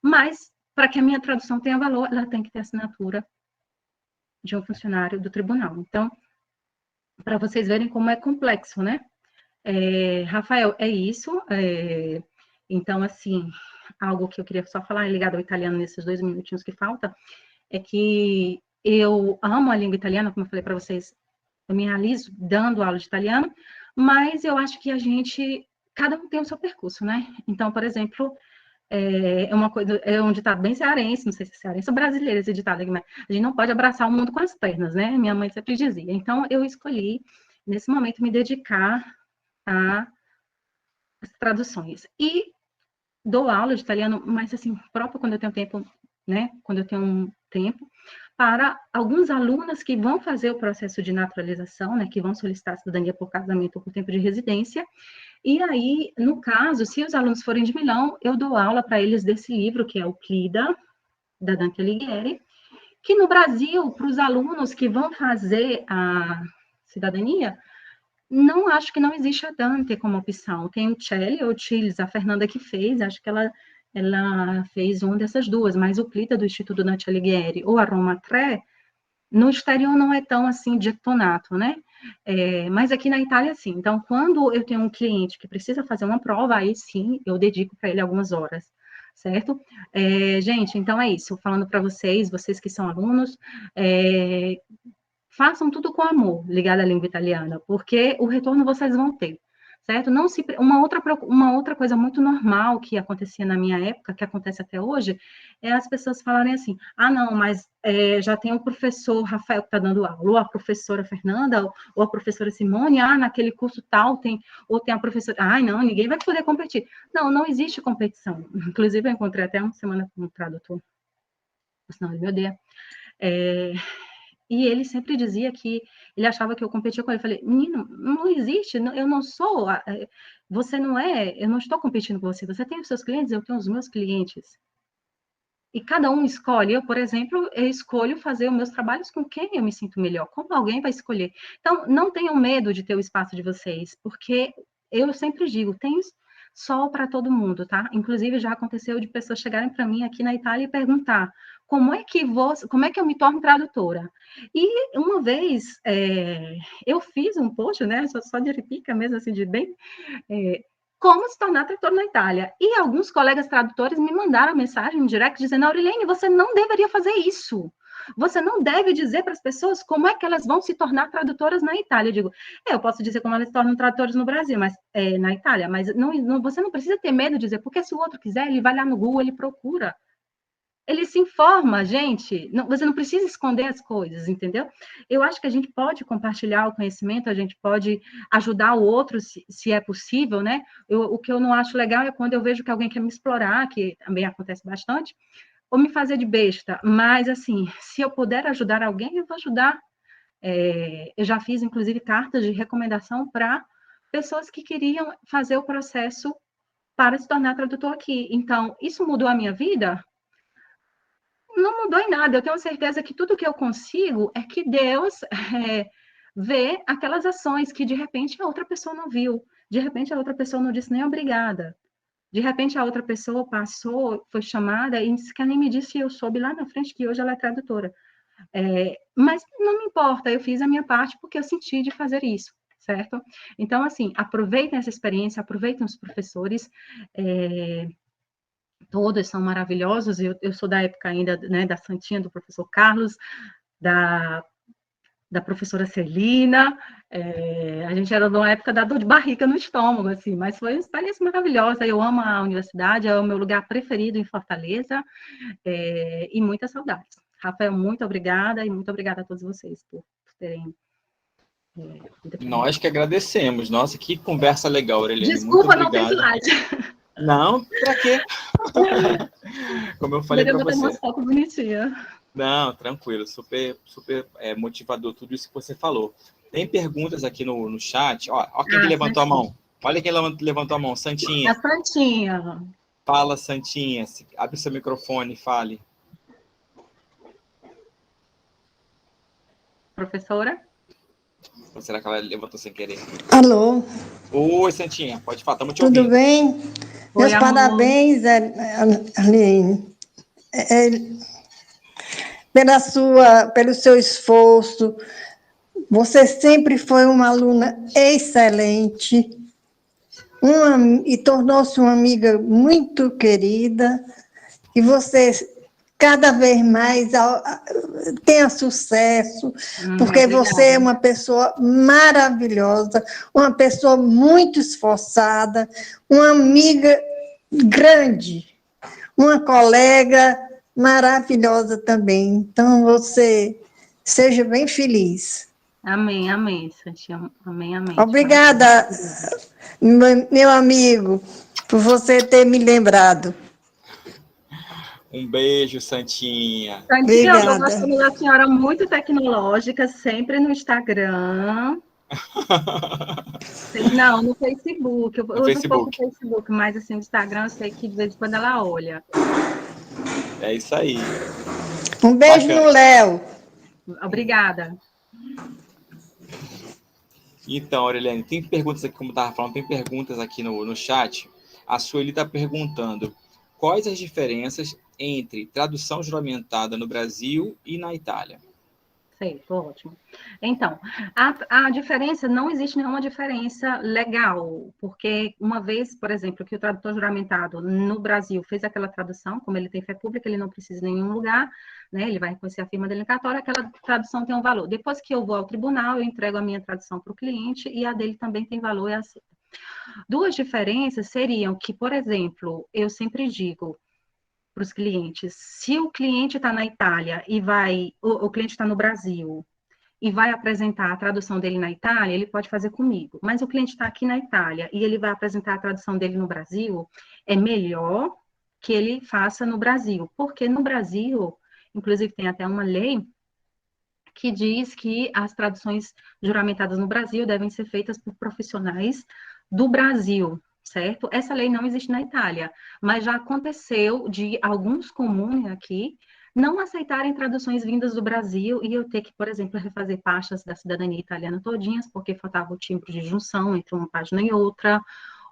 mas, para que a minha tradução tenha valor, ela tem que ter assinatura de um funcionário do tribunal. Então, para vocês verem como é complexo, né? Rafael, é isso. Então, assim, algo que eu queria só falar ligado ao italiano nesses 2 minutinhos que falta, é que eu amo a língua italiana, como eu falei para vocês, eu me realizo dando aula de italiano, mas eu acho que cada um tem o seu percurso, né? Então, por exemplo, é um ditado bem cearense, não sei se é cearense ou brasileiro esse ditado aqui, mas a gente não pode abraçar o mundo com as pernas, né? Minha mãe sempre dizia. Então, eu escolhi, nesse momento, me dedicar às traduções. E dou aula de italiano, mas assim, próprio quando eu tenho tempo, né? Quando eu tenho um tempo, para alguns alunos que vão fazer o processo de naturalização, né? Que vão solicitar a cidadania por casamento ou por tempo de residência. E aí, no caso, se os alunos forem de Milão, eu dou aula para eles desse livro, que é o Clida, da Dante Alighieri, que no Brasil, para os alunos que vão fazer a cidadania, não acho que não existe a Dante como opção. Tem o Celli ou Chiles, a Fernanda que fez, acho que ela fez uma dessas duas, mas o Clita do Instituto Dante Alighieri ou a Roma 3, no exterior não é tão assim detonato, né? Mas aqui na Itália, sim. Então, quando eu tenho um cliente que precisa fazer uma prova, aí sim, eu dedico para ele algumas horas, certo? Gente, então é isso. Falando para vocês que são alunos, façam tudo com amor, ligado à língua italiana, porque o retorno vocês vão ter, certo? Uma outra coisa muito normal que acontecia na minha época, que acontece até hoje, é as pessoas falarem assim, não, mas já tem o professor Rafael que está dando aula, ou a professora Fernanda, ou a professora Simone, naquele curso tal ou tem a professora, não, ninguém vai poder competir. Não, não existe competição. Inclusive, eu encontrei até uma semana com um tradutor, senão ele me odeia, e ele sempre dizia que ele achava que eu competia com ele. Eu falei, menino, não existe, eu não sou, você não é, eu não estou competindo com você. Você tem os seus clientes, eu tenho os meus clientes. E cada um escolhe. Eu, por exemplo, eu escolho fazer os meus trabalhos com quem eu me sinto melhor. Como alguém vai escolher? Então, não tenham medo de ter o espaço de vocês, porque eu sempre digo, tem sol para todo mundo, tá? Inclusive, já aconteceu de pessoas chegarem para mim aqui na Itália e perguntar como é que eu me torno tradutora? E uma vez eu fiz um post, né? Só de repica mesmo, assim, de bem. Como se tornar tradutor na Itália. E alguns colegas tradutores me mandaram mensagem em direct dizendo, Aurilene, você não deveria fazer isso. Você não deve dizer para as pessoas como é que elas vão se tornar tradutoras na Itália. Eu digo, eu posso dizer como elas se tornam tradutores no Brasil, mas na Itália, mas você não precisa ter medo de dizer, porque se o outro quiser, ele vai lá no Google, ele procura. Ele se informa, gente. Você não precisa esconder as coisas, entendeu? Eu acho que a gente pode compartilhar o conhecimento, a gente pode ajudar o outro, se é possível, né? O que eu não acho legal é quando eu vejo que alguém quer me explorar, que também acontece bastante, ou me fazer de besta. Mas, assim, se eu puder ajudar alguém, eu vou ajudar. Eu já fiz, inclusive, cartas de recomendação para pessoas que queriam fazer o processo para se tornar tradutor aqui. Então, isso mudou a minha vida? Não mudou em nada. Eu tenho certeza que tudo que eu consigo é que Deus vê aquelas ações que, de repente, a outra pessoa não viu. De repente, a outra pessoa não disse nem obrigada. De repente, a outra pessoa passou, foi chamada e disse que nem me disse, e eu soube lá na frente que hoje ela é tradutora. Mas não me importa, eu fiz a minha parte porque eu senti de fazer isso, certo? Então, assim, aproveitem essa experiência, aproveitem os professores, todos são maravilhosos. Eu sou da época ainda, né, da Santinha, do professor Carlos, da professora Celina. A gente era de uma época da dor de barriga no estômago, assim, mas foi uma experiência maravilhosa. Eu amo a universidade, é o meu lugar preferido em Fortaleza, e muitas saudades. Rafael, muito obrigada, e muito obrigada a todos vocês por terem... Nós que agradecemos. Nossa, que conversa legal, Aureliane. Desculpa muito não ter obrigado. slide. Não, para quê? Como eu falei para Deveria botar você. uma foto bonitinha. Não, tranquilo, super, super motivador tudo isso que você falou. Tem perguntas aqui no chat. Ó quem que levantou a mão. Olha quem levantou a mão, Santinha. A Santinha. Fala, Santinha. Abre seu microfone e fale. Professora? Ou será que ela levantou sem querer? Alô? Oi, Santinha, pode falar, estamos te Tudo ouvindo. bem? Oi, Meus amor. parabéns, Aline, pelo seu esforço. Você sempre foi uma aluna excelente e tornou-se uma amiga muito querida. E você cada vez mais tenha sucesso, porque Obrigada. você é uma pessoa maravilhosa, uma pessoa muito esforçada, uma amiga grande, uma colega maravilhosa também. Então, você seja bem feliz. Amém, amém, Santinha. Amém, amém. Obrigada, meu amigo, por você ter me lembrado. Um beijo, Santinha. Santinha, eu estou Obrigada. gostando da senhora muito tecnológica, sempre no Instagram. Não, no Facebook. Eu uso um pouco o Facebook, mas assim, no Instagram eu sei que de vez em quando ela olha. É isso aí. Um beijo Bacana. no Léo. Obrigada. Então, Aureliane, tem perguntas aqui, como eu estava falando, tem perguntas aqui no chat. A Sueli está perguntando quais as diferenças entre tradução juramentada no Brasil e na Itália. Certo, ótimo. Então, a diferença, não existe nenhuma diferença legal, porque uma vez, por exemplo, que o tradutor juramentado no Brasil fez aquela tradução, como ele tem fé pública, ele não precisa em nenhum lugar, né? Ele vai reconhecer a firma dele em cartório, aquela tradução tem um valor. Depois que eu vou ao tribunal, eu entrego a minha tradução para o cliente e a dele também tem valor e aceita. Duas diferenças seriam que, por exemplo, eu sempre digo para os clientes, se o cliente está na Itália e o cliente está no Brasil e vai apresentar a tradução dele na Itália, ele pode fazer comigo. Mas o cliente está aqui na Itália e ele vai apresentar a tradução dele no Brasil, é melhor que ele faça no Brasil, porque no Brasil, inclusive tem até uma lei que diz que as traduções juramentadas no Brasil devem ser feitas por profissionais do Brasil, certo? Essa lei não existe na Itália, mas já aconteceu de alguns comunes aqui não aceitarem traduções vindas do Brasil e eu ter que, por exemplo, refazer pastas da cidadania italiana todinhas, porque faltava o timbre de junção entre uma página e outra,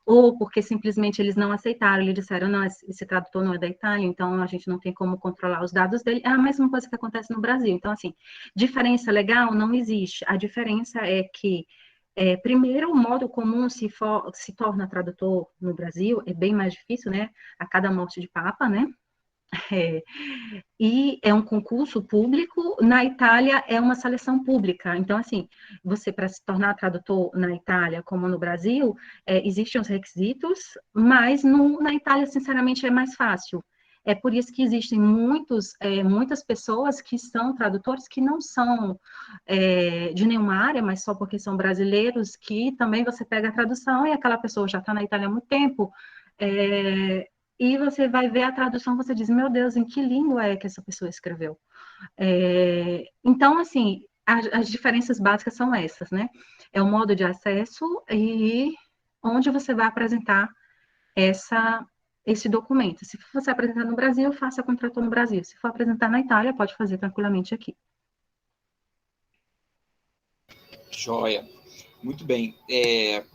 ou porque simplesmente eles não aceitaram, eles disseram, não, esse tradutor não é da Itália, então a gente não tem como controlar os dados dele. É a mesma coisa que acontece no Brasil. Então, assim, diferença legal não existe. A diferença é que, primeiro, o modo comum se torna tradutor no Brasil é bem mais difícil, né? A cada morte de papa, né? E é um concurso público, na Itália é uma seleção pública. Então, assim, você para se tornar tradutor na Itália como no Brasil, existem os requisitos, mas na Itália, sinceramente, é mais fácil. É por isso que existem muitas pessoas que são tradutores que não são de nenhuma área, mas só porque são brasileiros, que também você pega a tradução e aquela pessoa já está na Itália há muito tempo, e você vai ver a tradução, você diz, meu Deus, em que língua é que essa pessoa escreveu? Então, assim, as diferenças básicas são essas, né? É o modo de acesso e onde você vai apresentar esse documento. Se você apresentar no Brasil, faça com o tradutor no Brasil. Se for apresentar na Itália, pode fazer tranquilamente aqui. Joia. Muito bem.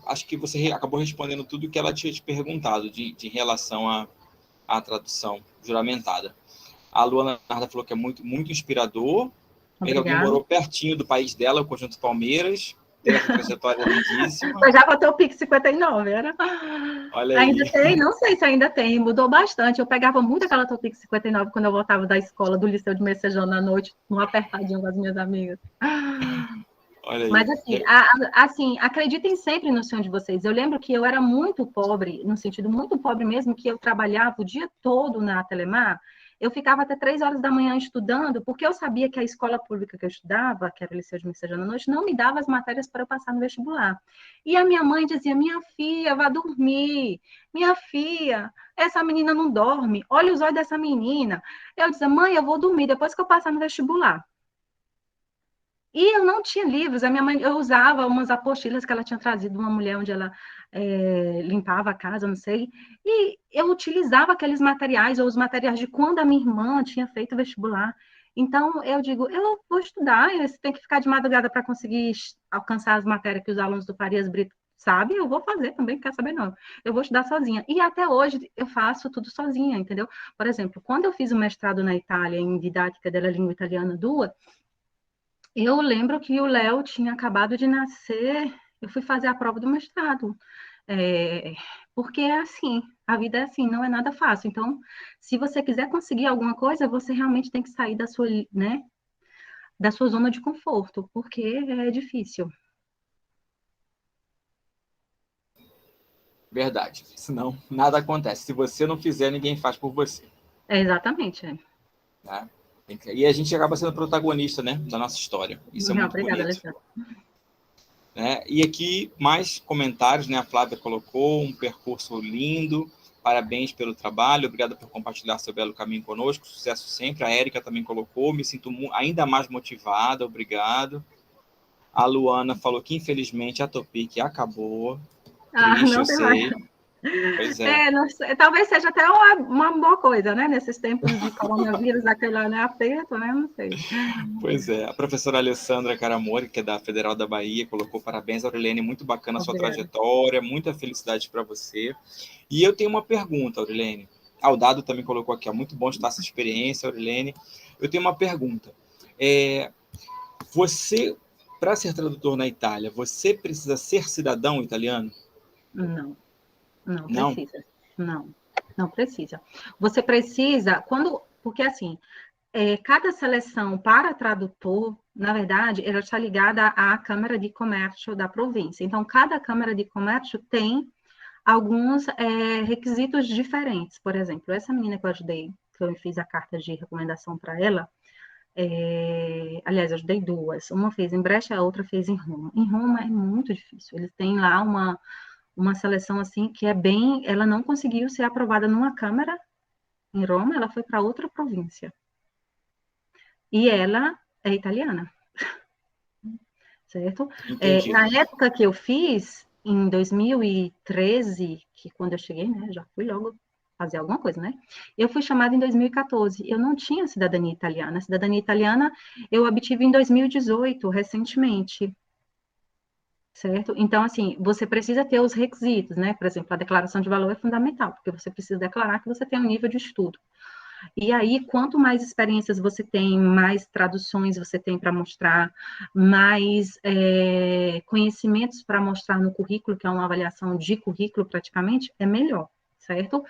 Acho que você acabou respondendo tudo que ela tinha te perguntado de relação à tradução juramentada. A Luana Narda falou que é muito, muito inspirador. Obrigada. Alguém morou pertinho do país dela, o Conjunto Palmeiras. Teve essa trajetória lindíssima. Eu já botei o Pix 59, era? Olha aí. Ainda tem? Não sei se ainda tem, mudou bastante. Eu pegava muito aquela Topic 59 quando eu voltava da escola, do liceu de Messejana à noite, um apertadinho com as minhas amigas. Olha aí. Mas assim, acreditem sempre no sonho de vocês. Eu lembro que eu era muito pobre, no sentido muito pobre mesmo, que eu trabalhava o dia todo na Telemar. eu ficava até 3 horas da manhã estudando, porque eu sabia que a escola pública que eu estudava, que era o Liceu de Messejana à Noite, não me dava as matérias para eu passar no vestibular. E a minha mãe dizia, minha filha, vá dormir. Minha filha, essa menina não dorme. Olha os olhos dessa menina. Eu dizia, mãe, eu vou dormir depois que eu passar no vestibular. E eu não tinha livros. A minha mãe, eu usava umas apostilas que ela tinha trazido de uma mulher onde ela limpava a casa, não sei. E eu utilizava aqueles materiais, ou os materiais de quando a minha irmã tinha feito vestibular. Então, eu digo, eu vou estudar, você tem que ficar de madrugada para conseguir alcançar as matérias que os alunos do Farias Brito sabem, eu vou fazer também, não quer saber não. Eu vou estudar sozinha. E até hoje eu faço tudo sozinha, entendeu? Por exemplo, quando eu fiz o mestrado na Itália em didática da língua italiana 2, eu lembro que o Léo tinha acabado de nascer, eu fui fazer a prova do mestrado. É, porque é assim, a vida é assim, não é nada fácil. Então, se você quiser conseguir alguma coisa, você realmente tem que sair da sua, né, da sua zona de conforto, porque é difícil. Verdade. Senão, nada acontece. Se você não fizer, ninguém faz por você. É exatamente. Né? E a gente acaba sendo protagonista, né, da nossa história. Isso é Não, muito obrigada, bonito. Alexandre. Né? E aqui, mais comentários, né? A Flávia colocou um percurso lindo, parabéns pelo trabalho, obrigado por compartilhar seu belo caminho conosco, sucesso sempre. A Érica também colocou, me sinto ainda mais motivada, obrigado. A Luana falou que, infelizmente, a Topic acabou. Triste, Não eu tem mais. sei. Pois é. Não sei, talvez seja até uma boa coisa, né? Nesses tempos de coronavírus, aquele lá, né? Aperto, né? Não sei. Pois é. A professora Alessandra Caramori, que é da Federal da Bahia, colocou parabéns, Aureliane, muito bacana a sua trajetória, muita felicidade para você. E eu tenho uma pergunta, Aureliane. O Dado também colocou aqui, muito bom estar essa experiência, Aureliane. Eu tenho uma pergunta. Você, para ser tradutor na Itália, você precisa ser cidadão italiano? Não Não? precisa. Não precisa. Você precisa, porque assim, cada seleção para tradutor, na verdade, ela está ligada à Câmara de Comércio da província. Então, cada Câmara de Comércio tem alguns requisitos diferentes. Por exemplo, essa menina que eu ajudei, que eu fiz a carta de recomendação para ela, aliás, eu ajudei duas. Uma fez em Brecha, a outra fez em Roma. Em Roma é muito difícil. Eles têm lá uma seleção assim que ela não conseguiu ser aprovada numa Câmara em Roma, ela foi para outra província. E ela é italiana. Certo? Na época que eu fiz, em 2013, que quando eu cheguei, né, já fui logo fazer alguma coisa, né? Eu fui chamada em 2014. Eu não tinha cidadania italiana. A cidadania italiana eu obtive em 2018, recentemente. Certo? Então, assim, você precisa ter os requisitos, né? Por exemplo, a declaração de valor é fundamental, porque você precisa declarar que você tem um nível de estudo. E aí, quanto mais experiências você tem, mais traduções você tem para mostrar, mais conhecimentos para mostrar no currículo, que é uma avaliação de currículo praticamente, é melhor, certo?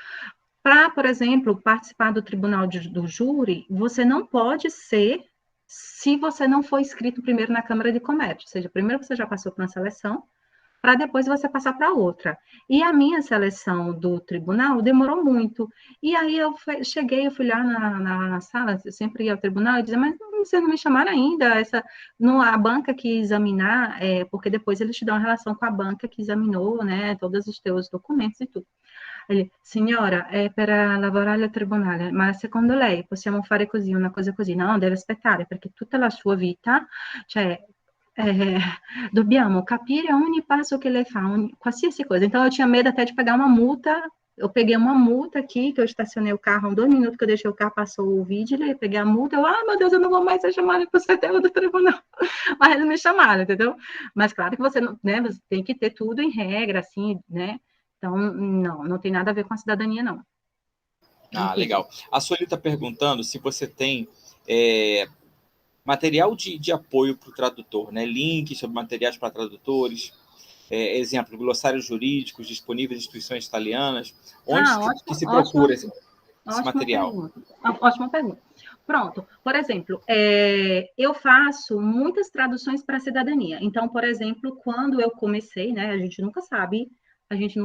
Para, por exemplo, participar do tribunal do júri, você não pode ser se você não for inscrito primeiro na Câmara de Comércio, ou seja, primeiro você já passou por uma seleção, para depois você passar para outra. E a minha seleção do tribunal demorou muito. E aí eu cheguei, eu fui lá na sala, eu sempre ia ao tribunal e dizia, mas vocês não me chamaram ainda, a banca que examinar, porque depois eles te dão a relação com a banca que examinou, né, todos os teus documentos e tudo. Ele, signora, è per lavorare al tribunale, ma secondo lei possiamo fare così, una cosa così? No, deve aspettare, perché tutta la sua vita, cioè, dobbiamo capire ogni passo que ele fa, qualsiasi coisa. Então, eu tinha medo até de pegar uma multa. Eu peguei uma multa aqui, que eu estacionei o carro, 2 minutos que eu deixei o carro, passou o vídeo, eu peguei a multa, meu Deus, eu não vou mais ser chamada para ser do tribunal. Mas eles me chamaram, entendeu? Mas claro que você, né, você tem que ter tudo em regra, assim, né? Então, não tem nada a ver com a cidadania, não. Legal. A Sueli está perguntando se você tem material de apoio para o tradutor, né? Links sobre materiais para tradutores, exemplo, glossários jurídicos disponíveis em instituições italianas. Onde que se procura esse material? Ótima pergunta. Pronto. Por exemplo, eu faço muitas traduções para a cidadania. Então, por exemplo, quando eu comecei, né? A gente nunca sabe, a gente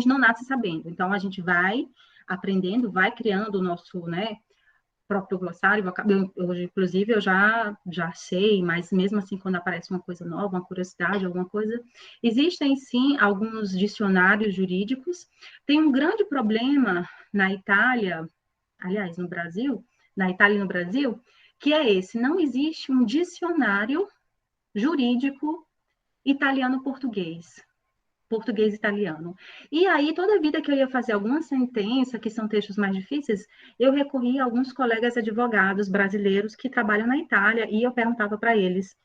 não nasce sabendo. Então, a gente vai aprendendo, vai criando o nosso, né, próprio glossário, hoje, inclusive, eu já sei, mas mesmo assim, quando aparece uma coisa nova, uma curiosidade, alguma coisa, existem, sim, alguns dicionários jurídicos. Tem um grande problema na Itália, aliás, no Brasil, na Itália e no Brasil, que é esse, não existe um dicionário jurídico italiano-português. Português-italiano. E aí, toda vida que eu ia fazer alguma sentença, que são textos mais difíceis, eu recorria a alguns colegas advogados brasileiros que trabalham na Itália, e eu perguntava para eles,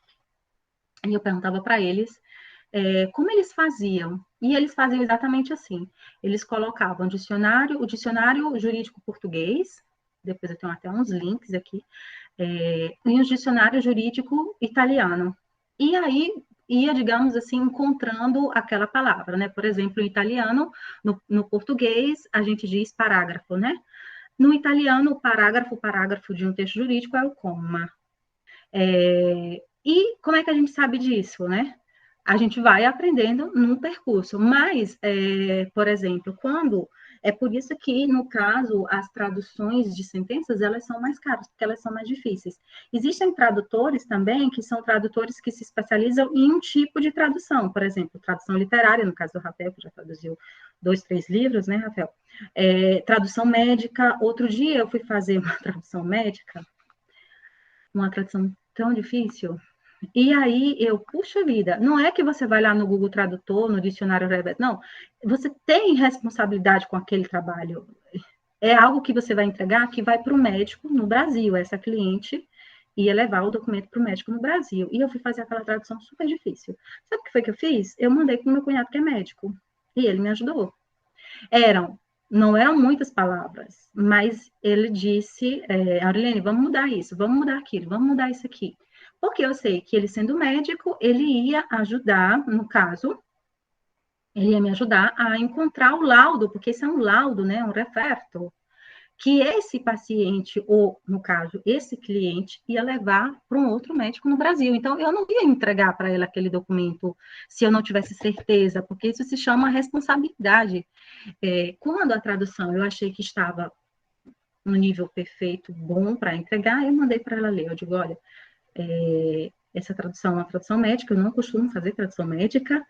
como eles faziam. E eles faziam exatamente assim. Eles colocavam o dicionário jurídico português, depois eu tenho até uns links aqui, e o dicionário jurídico italiano. E aí ia, digamos assim, encontrando aquela palavra, né? Por exemplo, em italiano, no português, a gente diz parágrafo, né? No italiano, o parágrafo de um texto jurídico é o comma. E como é que a gente sabe disso, né? A gente vai aprendendo num percurso, mas, por exemplo, é por isso que, no caso, as traduções de sentenças, elas são mais caras, porque elas são mais difíceis. Existem tradutores também, que são tradutores que se especializam em um tipo de tradução, por exemplo, tradução literária, no caso do Rafael, que já traduziu 2, 3 livros, né, Rafael? Tradução médica. Outro dia eu fui fazer uma tradução médica, uma tradução tão difícil. E aí puxa vida, não é que você vai lá no Google Tradutor, no dicionário, não, você tem responsabilidade com aquele trabalho. É algo que você vai entregar que vai para o médico no Brasil. Essa cliente ia levar o documento para o médico no Brasil. E eu fui fazer aquela tradução super difícil. Sabe o que foi que eu fiz? Eu mandei para o meu cunhado, que é médico, e ele me ajudou. Não eram muitas palavras, mas ele disse, Aurilene, vamos mudar isso, vamos mudar aquilo, vamos mudar isso aqui. Porque eu sei que ele, sendo médico, ele ia ajudar, no caso, ele ia me ajudar a encontrar o laudo, porque isso é um laudo, né, um referto, que esse paciente, ou, no caso, esse cliente, ia levar para um outro médico no Brasil. Então, eu não ia entregar para ele aquele documento se eu não tivesse certeza, porque isso se chama responsabilidade. Quando a tradução eu achei que estava no nível perfeito, bom para entregar, eu mandei para ela ler. Eu digo, olha, essa tradução é uma tradução médica, eu não costumo fazer tradução médica,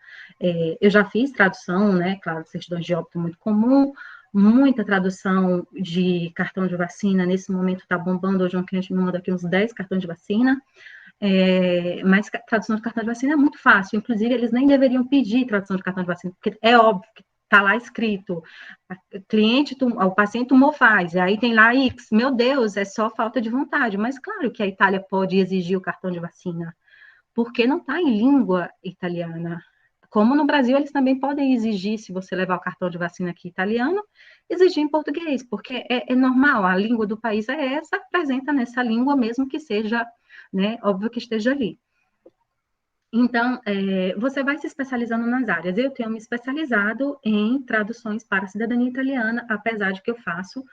eu já fiz tradução, né, claro, certidões de óbito muito comum, muita tradução de cartão de vacina, nesse momento está bombando, hoje um cliente me manda aqui uns 10 cartões de vacina, mas tradução de cartão de vacina é muito fácil, inclusive eles nem deveriam pedir tradução de cartão de vacina, porque é óbvio que está lá escrito, o paciente tomou Pfizer, aí tem lá X, meu Deus, é só falta de vontade, mas claro que a Itália pode exigir o cartão de vacina, porque não está em língua italiana. Como no Brasil, eles também podem exigir, se você levar o cartão de vacina aqui italiano, exigir em português, porque é normal, a língua do país é essa, apresenta nessa língua, mesmo que seja, né, óbvio que esteja ali. Então, você vai se especializando nas áreas. Eu tenho me especializado em traduções para a cidadania italiana, apesar de que eu faço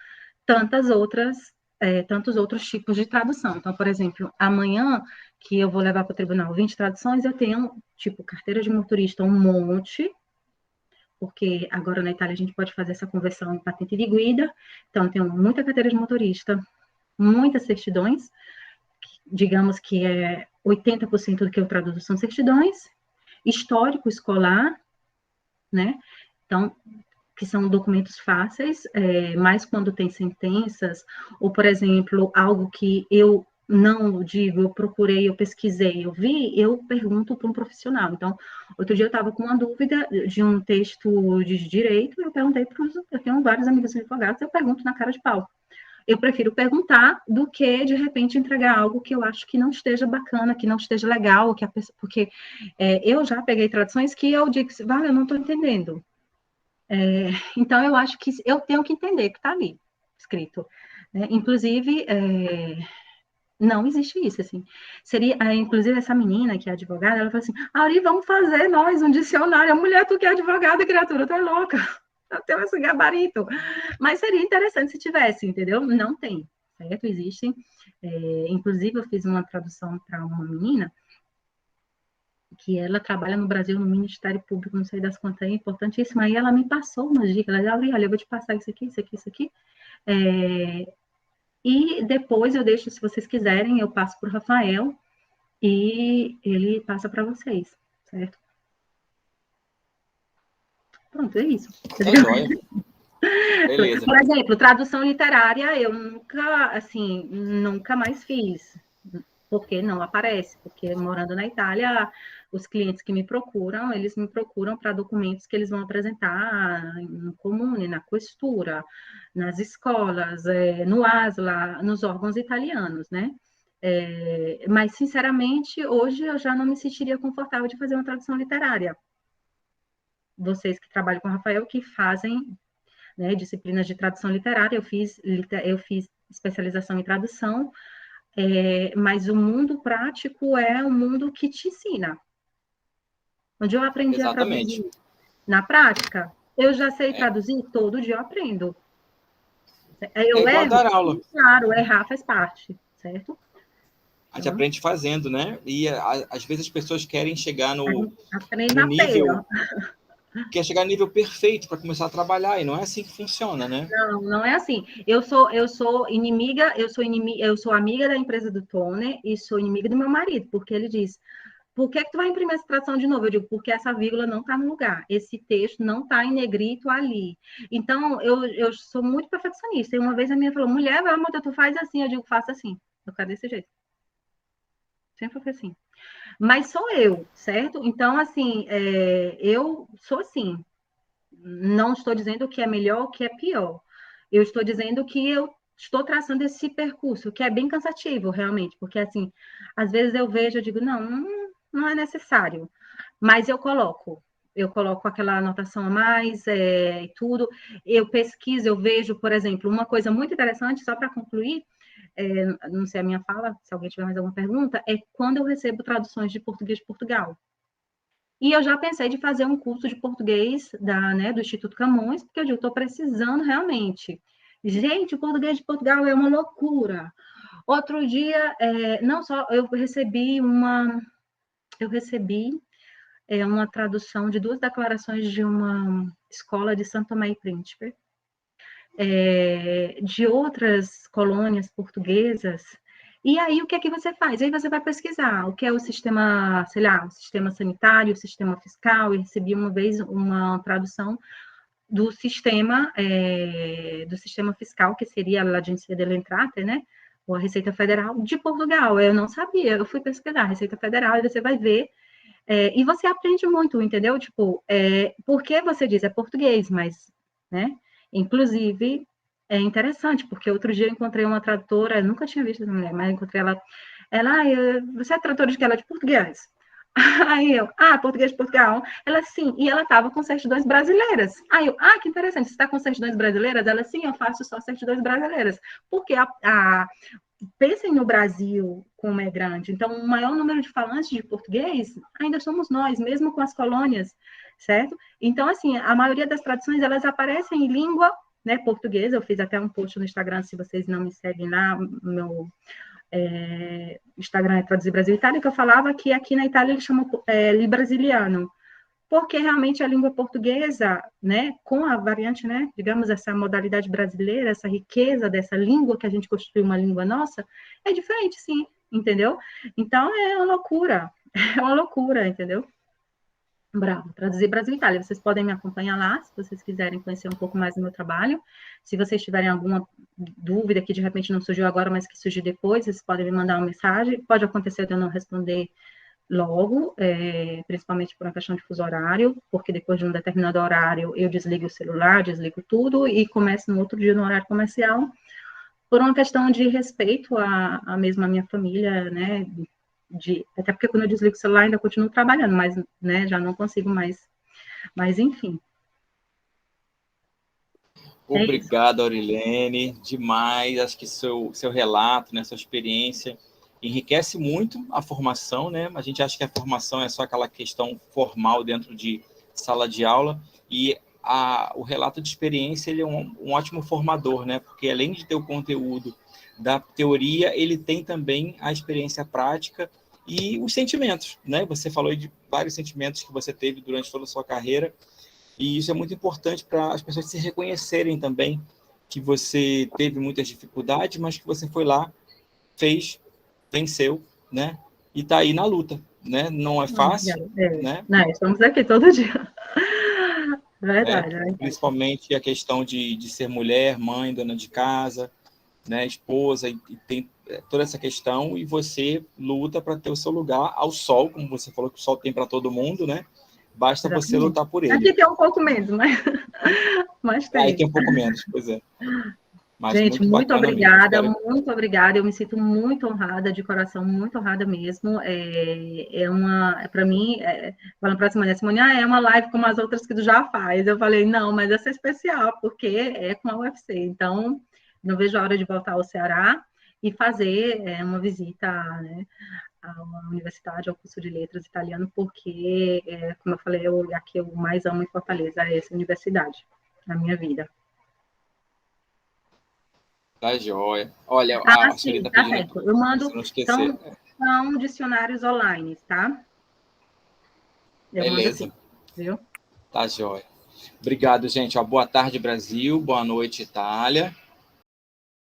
tantos outros tipos de tradução. Então, por exemplo, amanhã, que eu vou levar para o tribunal 20 traduções, eu tenho, tipo, carteira de motorista, um monte, porque agora na Itália a gente pode fazer essa conversão em patente de guida. Então, eu tenho muita carteira de motorista, muitas certidões, digamos que 80% do que eu traduzo são certidões, histórico escolar, né? Então, que são documentos fáceis, mas quando tem sentenças, ou, por exemplo, algo que eu não digo, eu procurei, eu pesquisei, eu vi, eu pergunto para um profissional. Então, outro dia eu estava com uma dúvida de um texto de direito, eu perguntei eu tenho vários amigos advogados, eu pergunto na cara de pau. Eu prefiro perguntar do que, de repente, entregar algo que eu acho que não esteja bacana, que não esteja legal, porque eu já peguei traduções que eu digo, vale, eu não estou entendendo. Então, eu acho que eu tenho que entender que está ali, escrito. Né? Inclusive, não existe isso, assim. Seria, inclusive, essa menina que é advogada, ela falou assim, Auri, vamos fazer nós um dicionário. A mulher, tu que é advogada, criatura, tu é louca. Eu tenho esse gabarito. Mas seria interessante se tivesse, entendeu? Não tem, certo? Existem. Inclusive, eu fiz uma tradução para uma menina que ela trabalha no Brasil, no Ministério Público, não sei das quantas, é importantíssima. Aí ela me passou umas dicas, ela disse, olha, eu vou te passar isso aqui, isso aqui, isso aqui. E depois eu deixo, se vocês quiserem, eu passo para o Rafael e ele passa para vocês, certo? Pronto, é isso. Tá joia. Beleza. Por exemplo, tradução literária, eu nunca mais fiz, porque não aparece, porque morando na Itália, os clientes que me procuram, eles me procuram para documentos que eles vão apresentar no comune, na questura, nas escolas, no ASLA, nos órgãos italianos, né? Mas, sinceramente, hoje eu já não me sentiria confortável de fazer uma tradução literária. Vocês que trabalham com o Rafael, que fazem, né, disciplinas de tradução literária, eu fiz especialização em tradução, mas o mundo prático é o mundo que te ensina. Onde eu aprendi a traduzir na prática, eu já sei traduzir, todo dia eu aprendo. Eu igual dar aula. Claro, errar faz parte, certo? A gente aprende fazendo, né? E às vezes as pessoas querem chegar no nível... Quer chegar no nível perfeito para começar a trabalhar, e não é assim que funciona, né? Não é assim. Eu sou amiga da empresa do Tony e sou inimiga do meu marido, porque ele diz, por que tu vai imprimir essa tradução de novo? Eu digo, porque essa vírgula não está no lugar, esse texto não está em negrito ali. Então, eu sou muito perfeccionista. E uma vez a minha falou, mulher, meu amor, tu faz assim. Eu digo, faça assim. Eu quero desse jeito. Sempre foi assim. Mas sou eu, certo? Então, assim, eu sou assim. Não estou dizendo que é melhor ou que é pior. Eu estou dizendo que eu estou traçando esse percurso, que é bem cansativo, realmente. Porque, assim, às vezes eu vejo, eu digo, não é necessário. Mas eu coloco aquela anotação a mais e tudo. Eu pesquiso, eu vejo, por exemplo, uma coisa muito interessante, só para concluir, não sei a minha fala, se alguém tiver mais alguma pergunta, é quando eu recebo traduções de português de Portugal. E eu já pensei de fazer um curso de português do Instituto Camões, porque eu estou precisando realmente. Gente, o português de Portugal é uma loucura. Outro dia, não só, eu recebi uma tradução de 2 declarações de uma escola de São Tomé e Príncipe, de outras colônias portuguesas. E aí, o que é que você faz? Aí você vai pesquisar o que é o sistema, sei lá, o sistema sanitário, o sistema fiscal. Eu recebi uma vez uma tradução do sistema fiscal, que seria a Agência de Entrate, né? Ou a Receita Federal de Portugal. Eu não sabia, eu fui pesquisar a Receita Federal e você vai ver. E você aprende muito, entendeu? Tipo, porque você diz português, mas, né? Inclusive, é interessante, porque outro dia eu encontrei uma tradutora, eu nunca tinha visto essa mulher, mas encontrei ela, você é tradutora de que? Ela é de português. Aí eu, português de Portugal. Ela, sim, e ela estava com certidões brasileiras. Aí eu, que interessante, você está com certidões brasileiras? Ela, sim, eu faço só certidões brasileiras. Porque pensem no Brasil como é grande. Então, o maior número de falantes de português ainda somos nós, mesmo com as colônias, certo? Então, assim, a maioria das traduções, elas aparecem em língua, né, portuguesa. Eu fiz até um post no Instagram, se vocês não me seguem lá, meu Instagram é Traduzir Brasil Itália, que eu falava que aqui na Itália eles chamam Librasiliano, porque realmente a língua portuguesa, né, com a variante, né, digamos, essa modalidade brasileira, essa riqueza dessa língua que a gente construiu uma língua nossa, é diferente, sim, entendeu? Então, é uma loucura, entendeu? Bravo, Traduzir Brasil Itália. Vocês podem me acompanhar lá, se vocês quiserem conhecer um pouco mais do meu trabalho. Se vocês tiverem alguma dúvida que de repente não surgiu agora, mas que surgiu depois, vocês podem me mandar uma mensagem. Pode acontecer de eu não responder logo, principalmente por uma questão de fuso horário, porque depois de um determinado horário eu desligo o celular, desligo tudo e começo no outro dia no horário comercial, por uma questão de respeito a mesma minha família, né, até porque quando eu desligo o celular ainda continuo trabalhando, mas, né, já não consigo mais, mas enfim. Obrigado, Aurilene, demais, acho que seu relato, né, sua experiência enriquece muito a formação, né? A gente acha que a formação é só aquela questão formal dentro de sala de aula, e o relato de experiência ele é um ótimo formador, né? Porque além de ter o conteúdo da teoria, ele tem também a experiência prática e os sentimentos, né? Você falou de vários sentimentos que você teve durante toda a sua carreira, e isso é muito importante para as pessoas se reconhecerem também, que você teve muitas dificuldades, mas que você foi lá, fez, venceu, né? E está aí na luta, né? Não é fácil, né? Não, estamos aqui todo dia. Verdade, Né? verdade. Principalmente a questão de ser mulher, mãe, dona de casa, né? Esposa, e tem toda essa questão, e você luta para ter o seu lugar ao sol, como você falou que o sol tem para todo mundo, né? Basta você Exatamente. lutar por ele. Aqui tem um pouco menos, mas Aí tem. tem um pouco menos, pois é. Mas Gente, muito bacana mesmo. Espero... muito obrigada. Eu me sinto muito honrada, de coração, muito honrada mesmo. Para mim, falando para a Simone, é uma live como as outras que tu já faz. Eu falei, não, mas essa é especial, porque é com a UFC. Então, não vejo a hora de voltar ao Ceará e fazer uma visita, né, à universidade, ao curso de letras italiano, porque, como eu falei, o lugar que eu mais amo em Fortaleza é essa universidade, na minha vida. Tá joia. Olha, a Sim, Sueli tá tá pedindo certo. Eu para mando, você não esquecer. são dicionários online, tá? Eu mando Beleza. assim, viu? Tá joia. Obrigado, gente. Ó, boa tarde, Brasil. Boa noite, Itália.